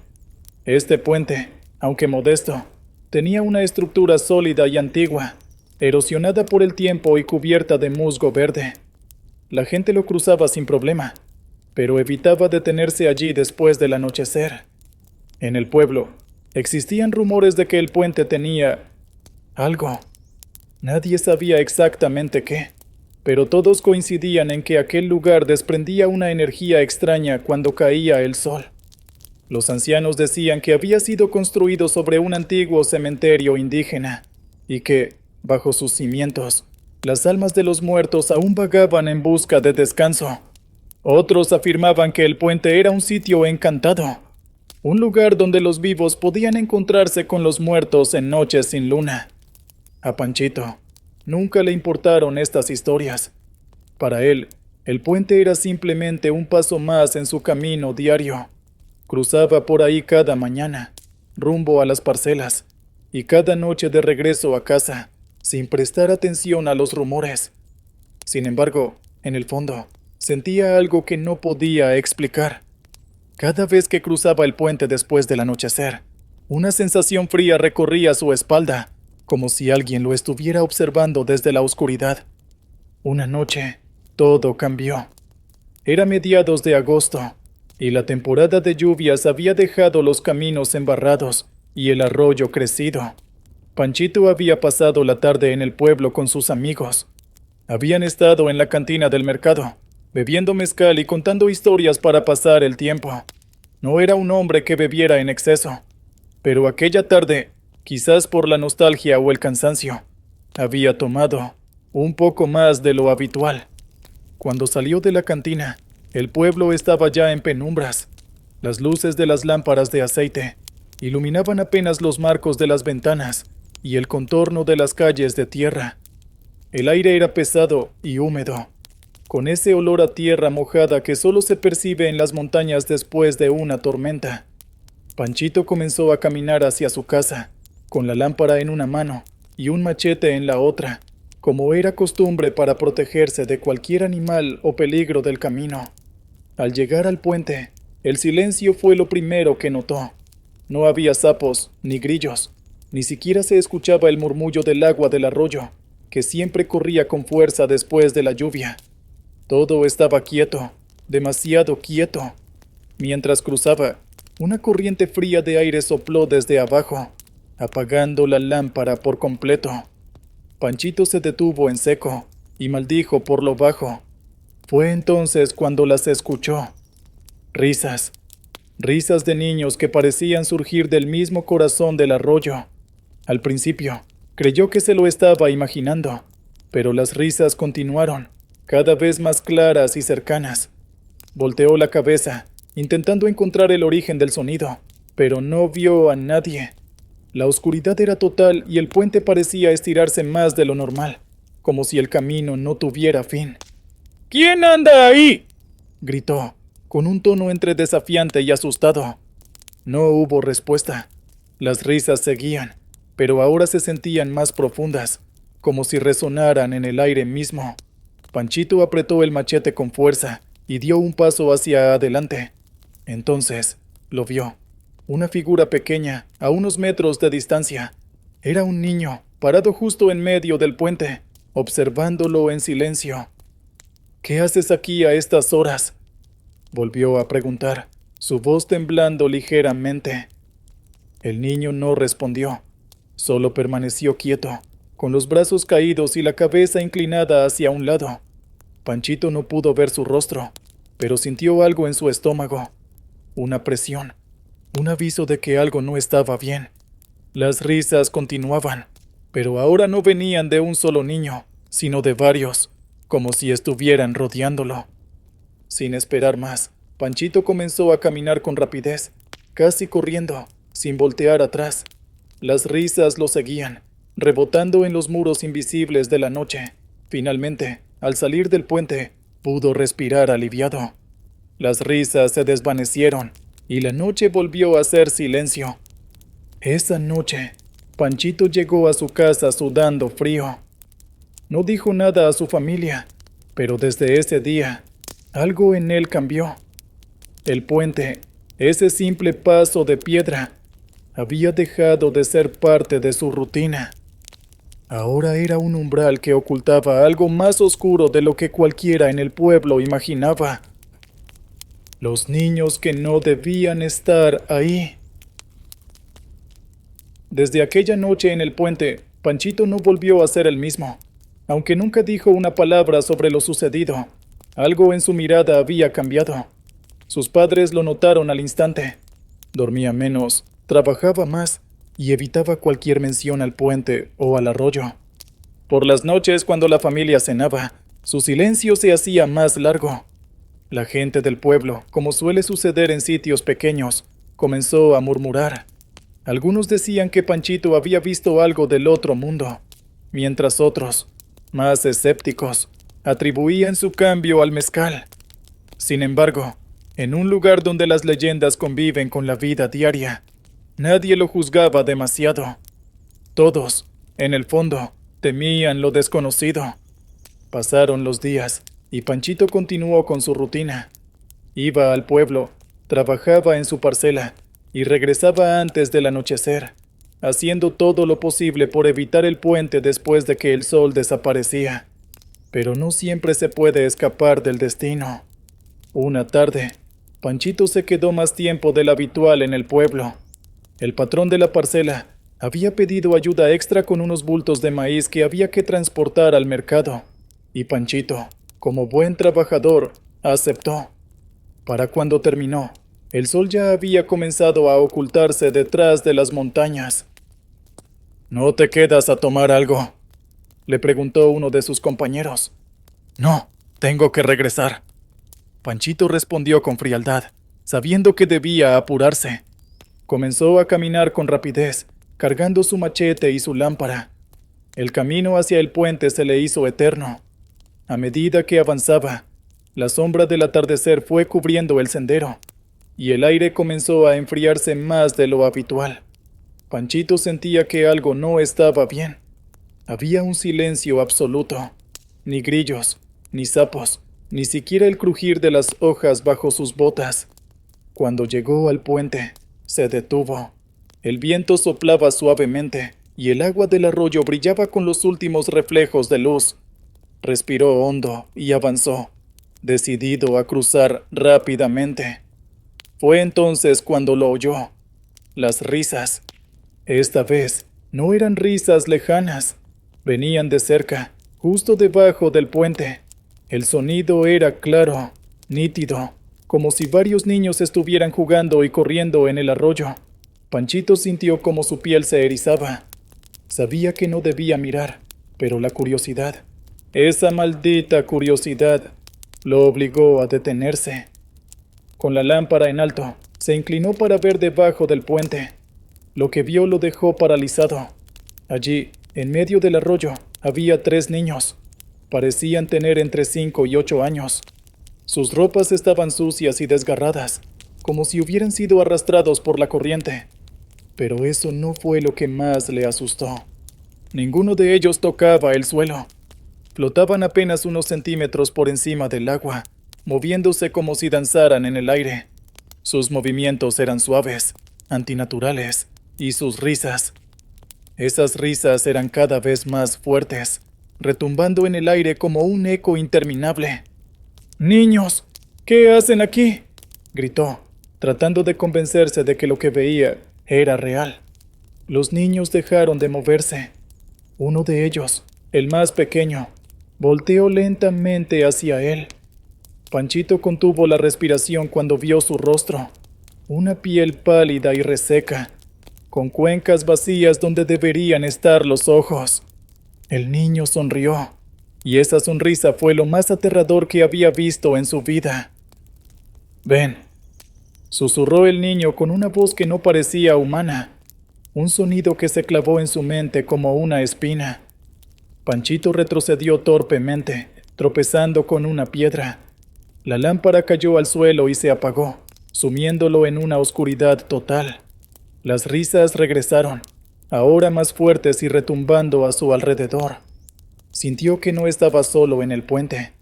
Este puente, aunque modesto, tenía una estructura sólida y antigua, erosionada por el tiempo y cubierta de musgo verde. La gente lo cruzaba sin problema, pero evitaba detenerse allí después del anochecer. En el pueblo, existían rumores de que el puente tenía algo. Nadie sabía exactamente qué, pero todos coincidían en que aquel lugar desprendía una energía extraña cuando caía el sol. Los ancianos decían que había sido construido sobre un antiguo cementerio indígena, y que, bajo sus cimientos, las almas de los muertos aún vagaban en busca de descanso. Otros afirmaban que el puente era un sitio encantado, un lugar donde los vivos podían encontrarse con los muertos en noches sin luna. A Panchito nunca le importaron estas historias. Para él, el puente era simplemente un paso más en su camino diario. Cruzaba por ahí cada mañana, rumbo a las parcelas, y cada noche de regreso a casa, sin prestar atención a los rumores. Sin embargo, en el fondo, sentía algo que no podía explicar. Cada vez que cruzaba el puente después del anochecer, una sensación fría recorría su espalda, como si alguien lo estuviera observando desde la oscuridad. Una noche, todo cambió. Era mediados de agosto, y la temporada de lluvias había dejado los caminos embarrados y el arroyo crecido. Panchito había pasado la tarde en el pueblo con sus amigos. Habían estado en la cantina del mercado, bebiendo mezcal y contando historias para pasar el tiempo. No era un hombre que bebiera en exceso, pero aquella tarde, quizás por la nostalgia o el cansancio, había tomado un poco más de lo habitual. Cuando salió de la cantina, el pueblo estaba ya en penumbras. Las luces de las lámparas de aceite iluminaban apenas los marcos de las ventanas y el contorno de las calles de tierra. El aire era pesado y húmedo, con ese olor a tierra mojada que solo se percibe en las montañas después de una tormenta. Panchito comenzó a caminar hacia su casa, con la lámpara en una mano y un machete en la otra, como era costumbre para protegerse de cualquier animal o peligro del camino. Al llegar al puente, el silencio fue lo primero que notó. No había sapos ni grillos, ni siquiera se escuchaba el murmullo del agua del arroyo, que siempre corría con fuerza después de la lluvia. Todo estaba quieto, demasiado quieto. Mientras cruzaba, una corriente fría de aire sopló desde abajo, apagando la lámpara por completo. Panchito se detuvo en seco y maldijo por lo bajo. Fue entonces cuando las escuchó. Risas. Risas de niños que parecían surgir del mismo corazón del arroyo. Al principio, creyó que se lo estaba imaginando, pero las risas continuaron, cada vez más claras y cercanas. Volteó la cabeza, intentando encontrar el origen del sonido, pero no vio a nadie. La oscuridad era total y el puente parecía estirarse más de lo normal, como si el camino no tuviera fin. ¿Quién anda ahí?, gritó, con un tono entre desafiante y asustado. No hubo respuesta. Las risas seguían, pero ahora se sentían más profundas, como si resonaran en el aire mismo. Panchito apretó el machete con fuerza y dio un paso hacia adelante. Entonces, lo vio. Una figura pequeña, a unos metros de distancia. Era un niño, parado justo en medio del puente, observándolo en silencio. ¿Qué haces aquí a estas horas?, volvió a preguntar, su voz temblando ligeramente. El niño no respondió, solo permaneció quieto, con los brazos caídos y la cabeza inclinada hacia un lado. Panchito no pudo ver su rostro, pero sintió algo en su estómago, una presión, un aviso de que algo no estaba bien. Las risas continuaban, pero ahora no venían de un solo niño, sino de varios, como si estuvieran rodeándolo. Sin esperar más, Panchito comenzó a caminar con rapidez, casi corriendo, sin voltear atrás. Las risas lo seguían, rebotando en los muros invisibles de la noche. Finalmente, al salir del puente, pudo respirar aliviado. Las risas se desvanecieron y la noche volvió a ser silencio. Esa noche, Panchito llegó a su casa sudando frío. No dijo nada a su familia, pero desde ese día, algo en él cambió. El puente, ese simple paso de piedra, había dejado de ser parte de su rutina. Ahora era un umbral que ocultaba algo más oscuro de lo que cualquiera en el pueblo imaginaba. Los niños que no debían estar ahí. Desde aquella noche en el puente, Panchito no volvió a ser el mismo. Aunque nunca dijo una palabra sobre lo sucedido, algo en su mirada había cambiado. Sus padres lo notaron al instante. Dormía menos, trabajaba más y evitaba cualquier mención al puente o al arroyo. Por las noches, cuando la familia cenaba, su silencio se hacía más largo. La gente del pueblo, como suele suceder en sitios pequeños, comenzó a murmurar. Algunos decían que Panchito había visto algo del otro mundo, mientras otros, más escépticos, atribuían su cambio al mezcal. Sin embargo, en un lugar donde las leyendas conviven con la vida diaria, nadie lo juzgaba demasiado. Todos, en el fondo, temían lo desconocido. Pasaron los días y Panchito continuó con su rutina. Iba al pueblo, trabajaba en su parcela y regresaba antes del anochecer, haciendo todo lo posible por evitar el puente después de que el sol desaparecía. Pero no siempre se puede escapar del destino. Una tarde, Panchito se quedó más tiempo del habitual en el pueblo. El patrón de la parcela había pedido ayuda extra con unos bultos de maíz que había que transportar al mercado, y Panchito, como buen trabajador, aceptó. Para cuando terminó, el sol ya había comenzado a ocultarse detrás de las montañas. ¿No te quedas a tomar algo?, le preguntó uno de sus compañeros. No, tengo que regresar. Panchito respondió con frialdad, sabiendo que debía apurarse. Comenzó a caminar con rapidez, cargando su machete y su lámpara. El camino hacia el puente se le hizo eterno. A medida que avanzaba, la sombra del atardecer fue cubriendo el sendero, y el aire comenzó a enfriarse más de lo habitual. Panchito sentía que algo no estaba bien. Había un silencio absoluto. Ni grillos, ni sapos, ni siquiera el crujir de las hojas bajo sus botas. Cuando llegó al puente, se detuvo. El viento soplaba suavemente y el agua del arroyo brillaba con los últimos reflejos de luz. Respiró hondo y avanzó, decidido a cruzar rápidamente. Fue entonces cuando lo oyó. Las risas. Esta vez no eran risas lejanas. Venían de cerca, justo debajo del puente. El sonido era claro, nítido, como si varios niños estuvieran jugando y corriendo en el arroyo. Panchito sintió como su piel se erizaba. Sabía que no debía mirar, pero la curiosidad, esa maldita curiosidad, lo obligó a detenerse. Con la lámpara en alto, se inclinó para ver debajo del puente. Lo que vio lo dejó paralizado. Allí, en medio del arroyo, había 3 niños. Parecían tener entre 5 y 8 años. Sus ropas estaban sucias y desgarradas, como si hubieran sido arrastrados por la corriente. Pero eso no fue lo que más le asustó. Ninguno de ellos tocaba el suelo. Flotaban apenas unos centímetros por encima del agua, moviéndose como si danzaran en el aire. Sus movimientos eran suaves, antinaturales, y sus risas. Esas risas eran cada vez más fuertes, retumbando en el aire como un eco interminable. ¡Niños! ¿Qué hacen aquí?, gritó, tratando de convencerse de que lo que veía era real. Los niños dejaron de moverse. Uno de ellos, el más pequeño, volteó lentamente hacia él. Panchito contuvo la respiración cuando vio su rostro, una piel pálida y reseca, con cuencas vacías donde deberían estar los ojos. El niño sonrió, y esa sonrisa fue lo más aterrador que había visto en su vida. «Ven», susurró el niño con una voz que no parecía humana, un sonido que se clavó en su mente como una espina. Panchito retrocedió torpemente, tropezando con una piedra. La lámpara cayó al suelo y se apagó, sumiéndolo en una oscuridad total. Las risas regresaron, ahora más fuertes y retumbando a su alrededor. Sintió que no estaba solo en el puente,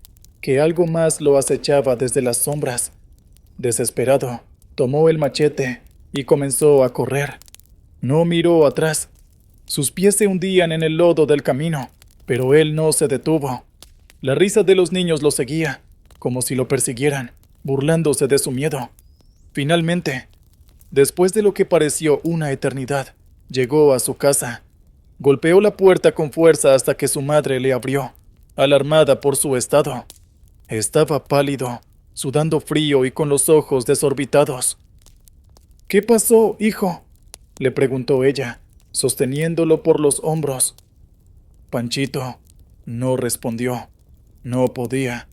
que algo más lo acechaba desde las sombras. Desesperado, tomó el machete y comenzó a correr. No miró atrás. Sus pies se hundían en el lodo del camino, pero él no se detuvo. La risa de los niños lo seguía, como si lo persiguieran, burlándose de su miedo. Finalmente, después de lo que pareció una eternidad, llegó a su casa. Golpeó la puerta con fuerza hasta que su madre le abrió, alarmada por su estado. Estaba pálido, sudando frío y con los ojos desorbitados. «¿Qué pasó, hijo?», le preguntó ella, sosteniéndolo por los hombros. Panchito no respondió. No podía.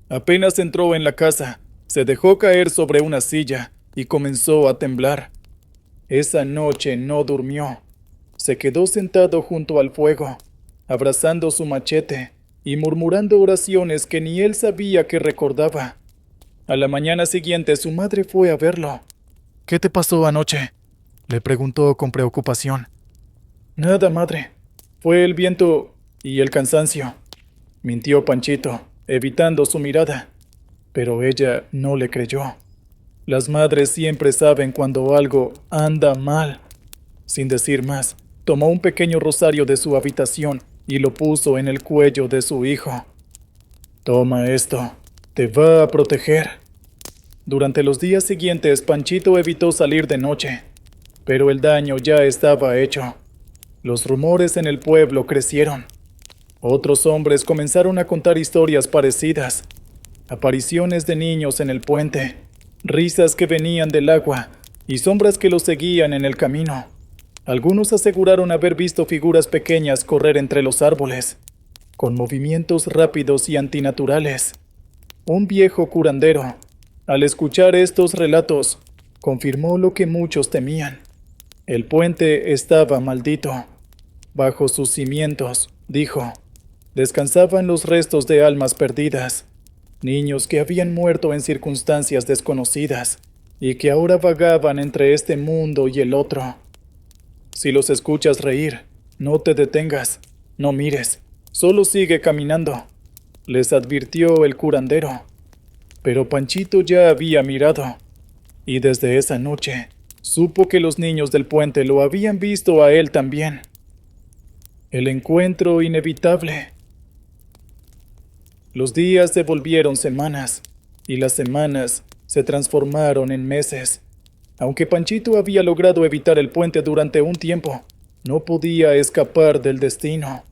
Apenas entró en la casa, se dejó caer sobre una silla y comenzó a temblar. Esa noche no durmió. Se quedó sentado junto al fuego, abrazando su machete y murmurando oraciones que ni él sabía que recordaba. A la mañana siguiente su madre fue a verlo. «¿Qué te pasó anoche?», le preguntó con preocupación. «Nada, madre. Fue el viento y el cansancio», mintió Panchito, evitando su mirada. Pero ella no le creyó. Las madres siempre saben cuando algo anda mal. Sin decir más, tomó un pequeño rosario de su habitación y lo puso en el cuello de su hijo. «Toma esto, te va a proteger». Durante los días siguientes, Panchito evitó salir de noche, pero el daño ya estaba hecho. Los rumores en el pueblo crecieron. Otros hombres comenzaron a contar historias parecidas. Apariciones de niños en el puente, risas que venían del agua y sombras que los seguían en el camino. Algunos aseguraron haber visto figuras pequeñas correr entre los árboles, con movimientos rápidos y antinaturales. Un viejo curandero, al escuchar estos relatos, confirmó lo que muchos temían. El puente estaba maldito. Bajo sus cimientos, dijo, descansaban los restos de almas perdidas, niños que habían muerto en circunstancias desconocidas y que ahora vagaban entre este mundo y el otro. Si los escuchas reír, no te detengas. No mires, solo sigue caminando, les advirtió el curandero. Pero Panchito ya había mirado, y desde esa noche supo que los niños del puente lo habían visto a él también. El encuentro inevitable. Los días se volvieron semanas, y las semanas se transformaron en meses. Aunque Panchito había logrado evitar el puente durante un tiempo, no podía escapar del destino.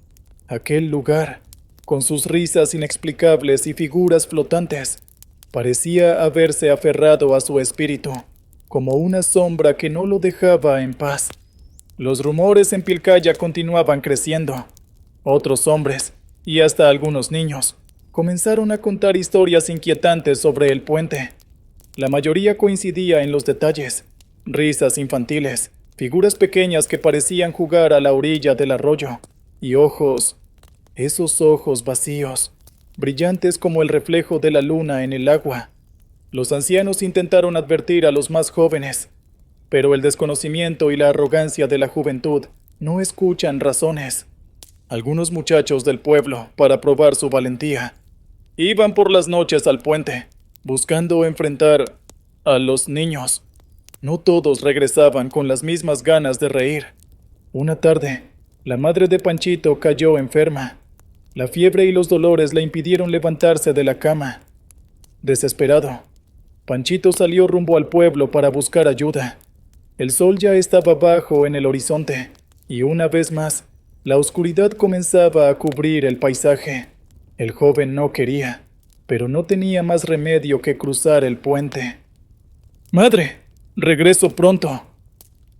Aquel lugar, con sus risas inexplicables y figuras flotantes, parecía haberse aferrado a su espíritu, como una sombra que no lo dejaba en paz. Los rumores en Pilcaya continuaban creciendo. Otros hombres, y hasta algunos niños, comenzaron a contar historias inquietantes sobre el puente. La mayoría coincidía en los detalles: risas infantiles, figuras pequeñas que parecían jugar a la orilla del arroyo, y ojos, esos ojos vacíos, brillantes como el reflejo de la luna en el agua. Los ancianos intentaron advertir a los más jóvenes, pero el desconocimiento y la arrogancia de la juventud no escuchan razones. Algunos muchachos del pueblo, para probar su valentía, iban por las noches al puente, buscando enfrentar a los niños. No todos regresaban con las mismas ganas de reír. Una tarde, la madre de Panchito cayó enferma. La fiebre y los dolores le impidieron levantarse de la cama. Desesperado, Panchito salió rumbo al pueblo para buscar ayuda. El sol ya estaba bajo en el horizonte, y una vez más, la oscuridad comenzaba a cubrir el paisaje. El joven no quería, pero no tenía más remedio que cruzar el puente. «Madre, regreso pronto»,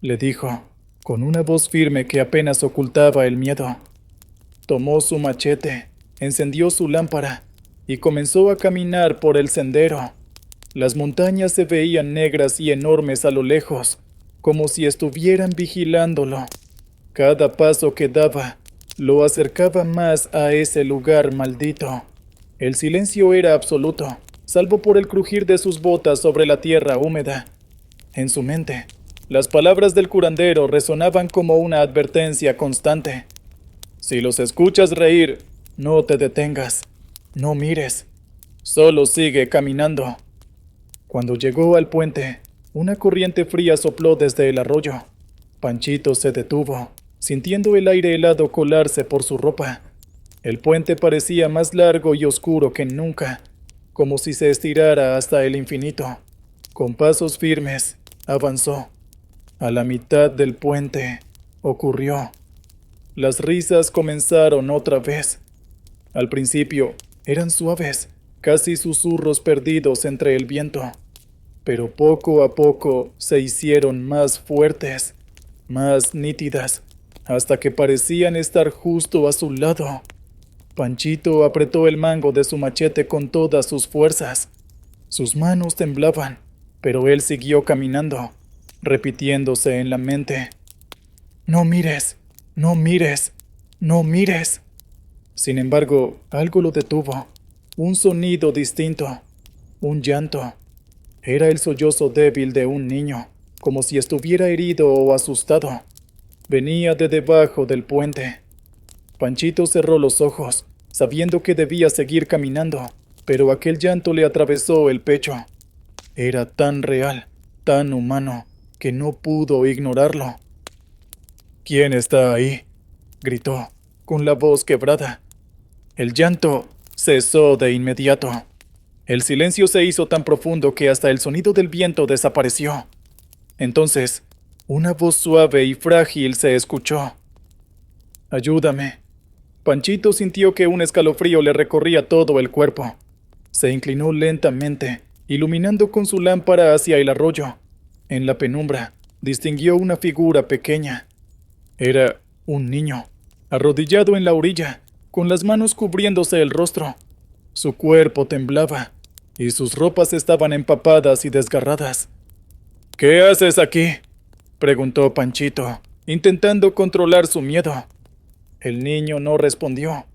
le dijo, con una voz firme que apenas ocultaba el miedo. Tomó su machete, encendió su lámpara y comenzó a caminar por el sendero. Las montañas se veían negras y enormes a lo lejos, como si estuvieran vigilándolo. Cada paso que daba lo acercaba más a ese lugar maldito. El silencio era absoluto, salvo por el crujir de sus botas sobre la tierra húmeda. En su mente, las palabras del curandero resonaban como una advertencia constante. Si los escuchas reír, no te detengas, no mires, solo sigue caminando. Cuando llegó al puente, una corriente fría sopló desde el arroyo. Panchito se detuvo, sintiendo el aire helado colarse por su ropa. El puente parecía más largo y oscuro que nunca, como si se estirara hasta el infinito. Con pasos firmes, avanzó. A la mitad del puente, ocurrió. Las risas comenzaron otra vez. Al principio, eran suaves, casi susurros perdidos entre el viento. Pero poco a poco se hicieron más fuertes, más nítidas, hasta que parecían estar justo a su lado. Panchito apretó el mango de su machete con todas sus fuerzas. Sus manos temblaban, pero él siguió caminando, repitiéndose en la mente: «No mires, no mires, no mires». Sin embargo, algo lo detuvo. Un sonido distinto, un llanto. Era el sollozo débil de un niño, como si estuviera herido o asustado. Venía de debajo del puente. Panchito cerró los ojos, sabiendo que debía seguir caminando, pero aquel llanto le atravesó el pecho. Era tan real, tan humano, que no pudo ignorarlo. «¿Quién está ahí?», gritó, con la voz quebrada. El llanto cesó de inmediato. El silencio se hizo tan profundo que hasta el sonido del viento desapareció. Entonces, una voz suave y frágil se escuchó: «Ayúdame». Panchito sintió que un escalofrío le recorría todo el cuerpo. Se inclinó lentamente, iluminando con su lámpara hacia el arroyo. En la penumbra, distinguió una figura pequeña. Era un niño, arrodillado en la orilla, con las manos cubriéndose el rostro. Su cuerpo temblaba, y sus ropas estaban empapadas y desgarradas. «¿Qué haces aquí?», preguntó Panchito, intentando controlar su miedo. El niño no respondió.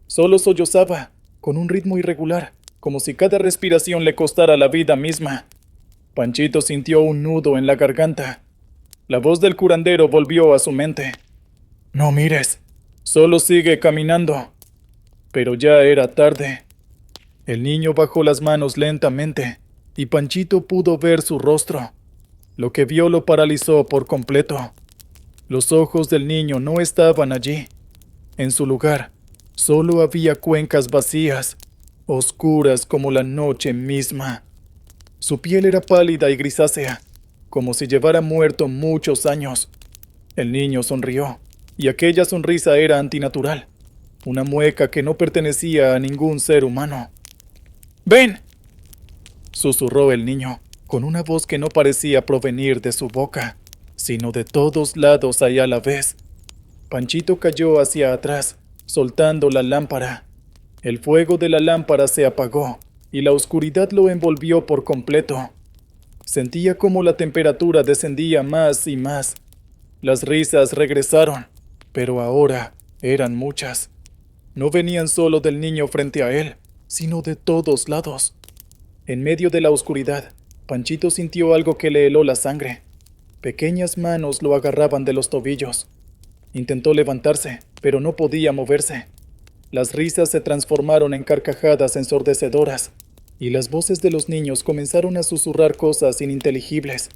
Solo sollozaba, con un ritmo irregular, como si cada respiración le costara la vida misma. Panchito sintió un nudo en la garganta. La voz del curandero volvió a su mente. «No mires, Solo sigue caminando. Pero ya era tarde. El niño bajó las manos lentamente, y Panchito pudo ver su rostro. Lo que vio lo paralizó por completo. Los ojos del niño no estaban allí. En su lugar, solo había cuencas vacías, oscuras como la noche misma. Su piel era pálida y grisácea, como si llevara muerto muchos años. El niño sonrió, y aquella sonrisa era antinatural, una mueca que no pertenecía a ningún ser humano. ¡Ven!, susurró el niño, con una voz que no parecía provenir de su boca, sino de todos lados y a la vez. Panchito cayó hacia atrás, soltando la lámpara. El fuego de la lámpara se apagó, y la oscuridad lo envolvió por completo. Sentía como la temperatura descendía más y más. Las risas regresaron, pero ahora eran muchas. No venían solo del niño frente a él, sino de todos lados. En medio de la oscuridad, Panchito sintió algo que le heló la sangre. Pequeñas manos lo agarraban de los tobillos. Intentó levantarse, pero no podía moverse. Las risas se transformaron en carcajadas ensordecedoras, y las voces de los niños comenzaron a susurrar cosas ininteligibles,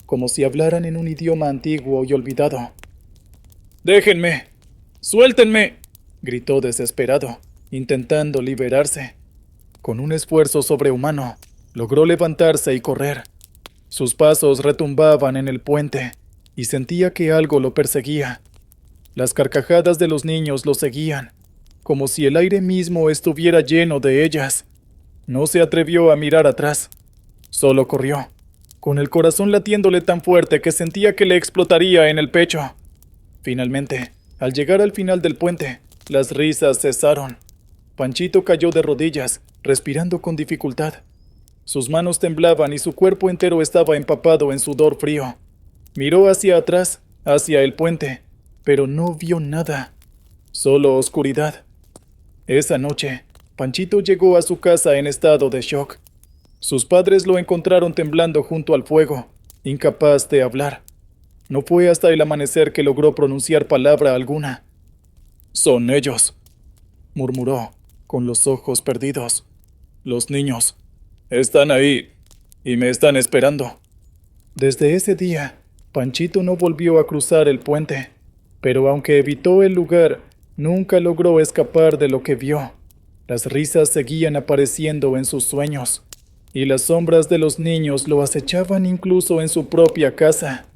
como si hablaran en un idioma antiguo y olvidado. ¡Déjenme! ¡Suéltenme!, gritó desesperado, intentando liberarse. Con un esfuerzo sobrehumano, logró levantarse y correr. Sus pasos retumbaban en el puente, y sentía que algo lo perseguía. Las carcajadas de los niños lo seguían, como si el aire mismo estuviera lleno de ellas. No se atrevió a mirar atrás. Solo corrió, con el corazón latiéndole tan fuerte que sentía que le explotaría en el pecho. Finalmente, al llegar al final del puente, las risas cesaron. Panchito cayó de rodillas, respirando con dificultad. Sus manos temblaban y su cuerpo entero estaba empapado en sudor frío. Miró hacia atrás, hacia el puente, pero no vio nada, solo oscuridad. Esa noche, Panchito llegó a su casa en estado de shock. Sus padres lo encontraron temblando junto al fuego, incapaz de hablar. No fue hasta el amanecer que logró pronunciar palabra alguna. «Son ellos», murmuró, con los ojos perdidos. «Los niños. Están ahí, y me están esperando». Desde ese día, Panchito no volvió a cruzar el puente, pero aunque evitó el lugar, nunca logró escapar de lo que vio. Las risas seguían apareciendo en sus sueños, y las sombras de los niños lo acechaban incluso en su propia casa.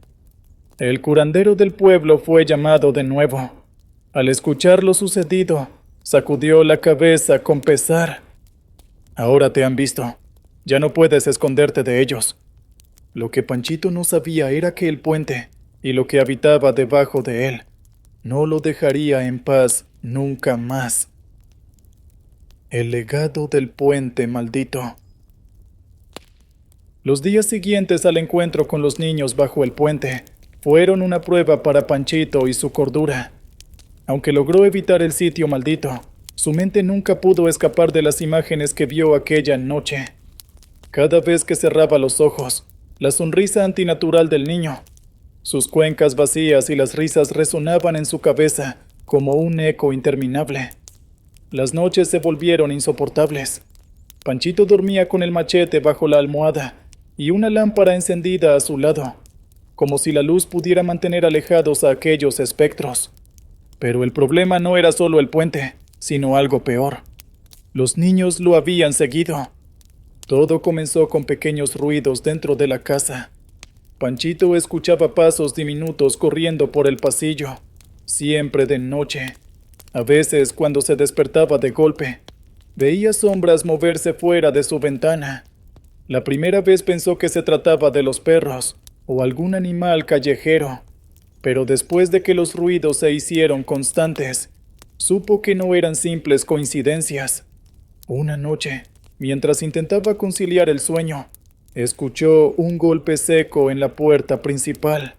El curandero del pueblo fue llamado de nuevo. Al escuchar lo sucedido, sacudió la cabeza con pesar. «Ahora te han visto. Ya no puedes esconderte de ellos». Lo que Panchito no sabía era que el puente, y lo que habitaba debajo de él, no lo dejaría en paz nunca más. El legado del puente maldito. Los días siguientes al encuentro con los niños bajo el puente fueron una prueba para Panchito y su cordura. Aunque logró evitar el sitio maldito, su mente nunca pudo escapar de las imágenes que vio aquella noche. Cada vez que cerraba los ojos, la sonrisa antinatural del niño, sus cuencas vacías y las risas resonaban en su cabeza como un eco interminable. Las noches se volvieron insoportables. Panchito dormía con el machete bajo la almohada y una lámpara encendida a su lado, como si la luz pudiera mantener alejados a aquellos espectros. Pero el problema no era solo el puente, sino algo peor. Los niños lo habían seguido. Todo comenzó con pequeños ruidos dentro de la casa. Panchito escuchaba pasos diminutos corriendo por el pasillo, siempre de noche. A veces, cuando se despertaba de golpe, veía sombras moverse fuera de su ventana. La primera vez pensó que se trataba de los perros o algún animal callejero, pero después de que los ruidos se hicieron constantes, supo que no eran simples coincidencias. Una noche, mientras intentaba conciliar el sueño, escuchó un golpe seco en la puerta principal.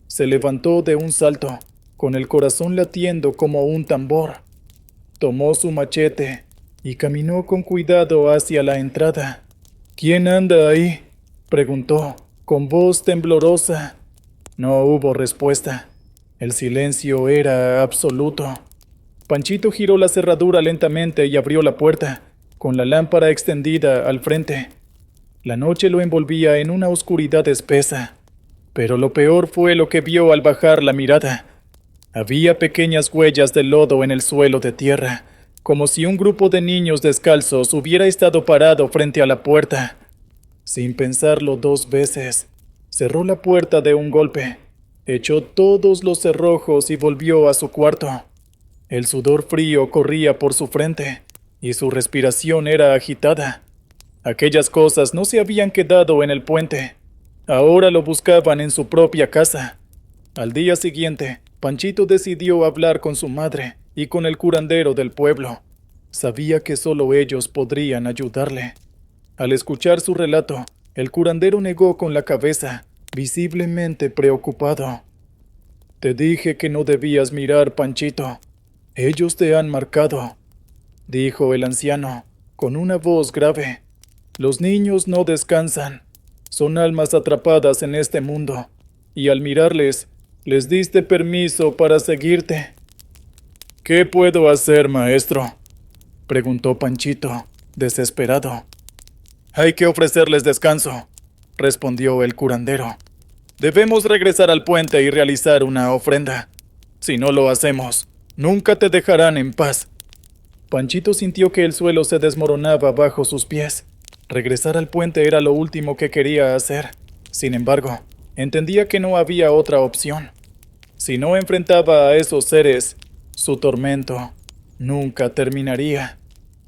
Se levantó de un salto, con el corazón latiendo como un tambor. Tomó su machete y caminó con cuidado hacia la entrada. «¿Quién anda ahí?», preguntó, con voz temblorosa. No hubo respuesta. El silencio era absoluto. Panchito giró la cerradura lentamente y abrió la puerta, con la lámpara extendida al frente. La noche lo envolvía en una oscuridad espesa, pero lo peor fue lo que vio al bajar la mirada. Había pequeñas huellas de lodo en el suelo de tierra, como si un grupo de niños descalzos hubiera estado parado frente a la puerta. Sin pensarlo 2 veces, cerró la puerta de un golpe, echó todos los cerrojos y volvió a su cuarto. El sudor frío corría por su frente y su respiración era agitada. Aquellas cosas no se habían quedado en el puente. Ahora lo buscaban en su propia casa. Al día siguiente, Panchito decidió hablar con su madre y con el curandero del pueblo. Sabía que solo ellos podrían ayudarle. Al escuchar su relato, el curandero negó con la cabeza, visiblemente preocupado. «Te dije que no debías mirar, Panchito. Ellos te han marcado», dijo el anciano, con una voz grave. «Los niños no descansan. Son almas atrapadas en este mundo, y al mirarles, les diste permiso para seguirte». «¿Qué puedo hacer, maestro?», preguntó Panchito, desesperado. «Hay que ofrecerles descanso», respondió el curandero. «Debemos regresar al puente y realizar una ofrenda. Si no lo hacemos, nunca te dejarán en paz». Panchito sintió que el suelo se desmoronaba bajo sus pies. Regresar al puente era lo último que quería hacer. Sin embargo, entendía que no había otra opción. Si no enfrentaba a esos seres, su tormento nunca terminaría.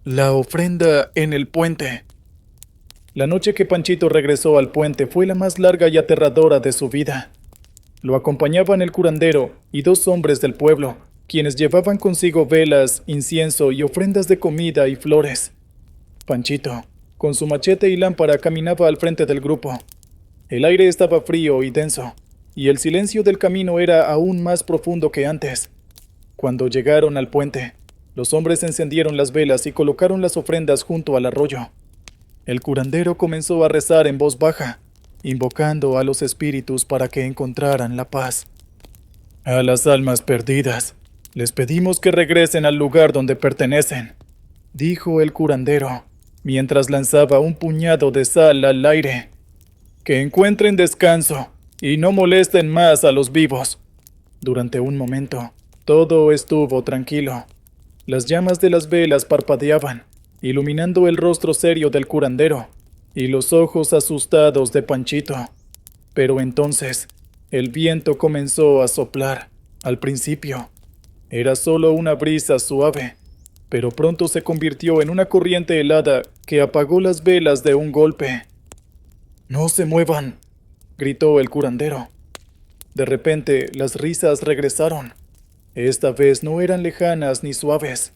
La ofrenda en el puente. La noche que Panchito regresó al puente fue la más larga y aterradora de su vida. Lo acompañaban el curandero y 2 hombres del pueblo, quienes llevaban consigo velas, incienso y ofrendas de comida y flores. Panchito, con su machete y lámpara, caminaba al frente del grupo. El aire estaba frío y denso, y el silencio del camino era aún más profundo que antes. Cuando llegaron al puente, los hombres encendieron las velas y colocaron las ofrendas junto al arroyo. El curandero comenzó a rezar en voz baja, invocando a los espíritus para que encontraran la paz. «A las almas perdidas, les pedimos que regresen al lugar donde pertenecen», dijo el curandero, mientras lanzaba un puñado de sal al aire. «Que encuentren descanso y no molesten más a los vivos». Durante un momento, todo estuvo tranquilo. Las llamas de las velas parpadeaban, iluminando el rostro serio del curandero y los ojos asustados de Panchito. Pero entonces, el viento comenzó a soplar. Al principio, era solo una brisa suave, pero pronto se convirtió en una corriente helada que apagó las velas de un golpe. «¡No se muevan!», gritó el curandero. De repente, las risas regresaron. Esta vez no eran lejanas ni suaves.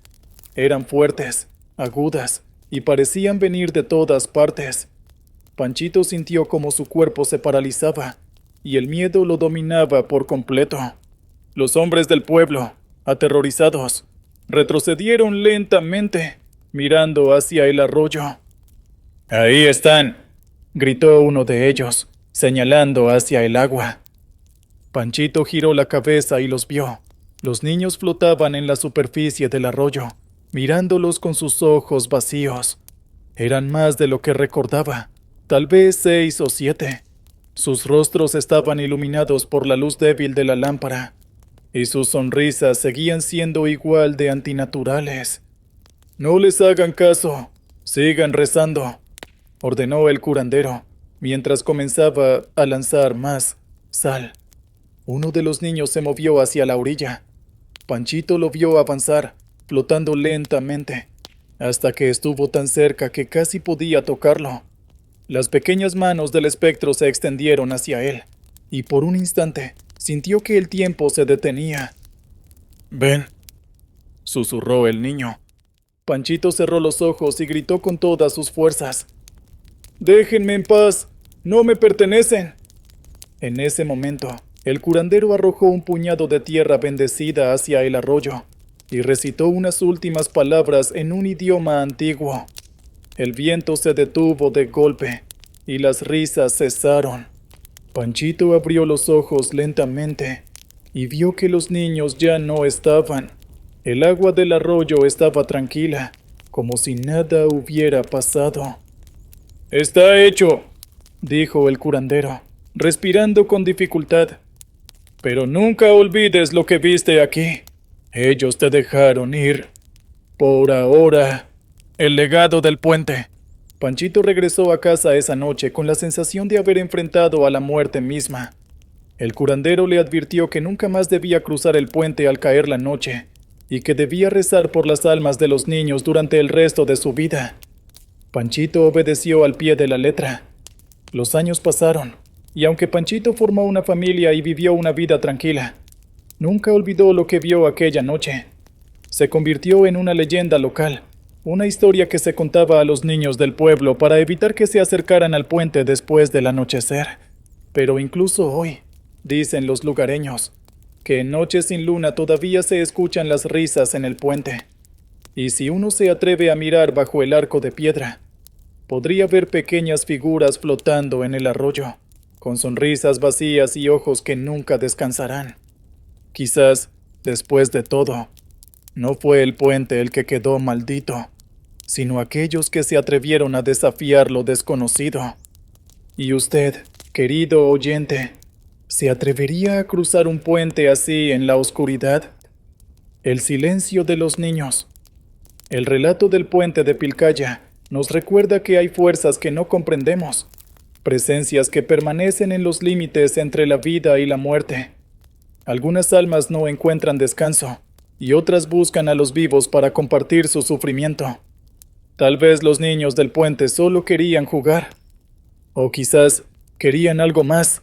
Eran fuertes, agudas, y parecían venir de todas partes. Panchito sintió como su cuerpo se paralizaba, y el miedo lo dominaba por completo. Los hombres del pueblo, aterrorizados, retrocedieron lentamente, mirando hacia el arroyo. «Ahí están», gritó uno de ellos, señalando hacia el agua. Panchito giró la cabeza y los vio. Los niños flotaban en la superficie del arroyo, mirándolos con sus ojos vacíos. Eran más de lo que recordaba, tal vez 6 o 7. Sus rostros estaban iluminados por la luz débil de la lámpara, y sus sonrisas seguían siendo igual de antinaturales. «No les hagan caso, sigan rezando», ordenó el curandero, mientras comenzaba a lanzar más sal. Uno de los niños se movió hacia la orilla. Panchito lo vio avanzar, flotando lentamente, hasta que estuvo tan cerca que casi podía tocarlo. Las pequeñas manos del espectro se extendieron hacia él, y por un instante sintió que el tiempo se detenía. «Ven», susurró el niño. Panchito cerró los ojos y gritó con todas sus fuerzas. «¡Déjenme en paz! ¡No me pertenecen!». En ese momento, el curandero arrojó un puñado de tierra bendecida hacia el arroyo y recitó unas últimas palabras en un idioma antiguo. El viento se detuvo de golpe y las risas cesaron. Panchito abrió los ojos lentamente y vio que los niños ya no estaban. El agua del arroyo estaba tranquila, como si nada hubiera pasado. «Está hecho», dijo el curandero, respirando con dificultad. «Pero nunca olvides lo que viste aquí. Ellos te dejaron ir. Por ahora, el legado del puente». Panchito regresó a casa esa noche con la sensación de haber enfrentado a la muerte misma. El curandero le advirtió que nunca más debía cruzar el puente al caer la noche, y que debía rezar por las almas de los niños durante el resto de su vida. Panchito obedeció al pie de la letra. Los años pasaron, y aunque Panchito formó una familia y vivió una vida tranquila, nunca olvidó lo que vio aquella noche. Se convirtió en una leyenda local, una historia que se contaba a los niños del pueblo para evitar que se acercaran al puente después del anochecer. Pero incluso hoy, dicen los lugareños, que en noches sin luna todavía se escuchan las risas en el puente. Y si uno se atreve a mirar bajo el arco de piedra, podría ver pequeñas figuras flotando en el arroyo, con sonrisas vacías y ojos que nunca descansarán. Quizás, después de todo, no fue el puente el que quedó maldito, sino aquellos que se atrevieron a desafiar lo desconocido. Y usted, querido oyente, ¿se atrevería a cruzar un puente así en la oscuridad? El silencio de los niños. El relato del puente de Pilcaya nos recuerda que hay fuerzas que no comprendemos, presencias que permanecen en los límites entre la vida y la muerte. Algunas almas no encuentran descanso, y otras buscan a los vivos para compartir su sufrimiento. Tal vez los niños del puente solo querían jugar, o quizás querían algo más.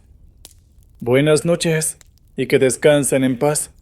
Buenas noches, y que descansen en paz.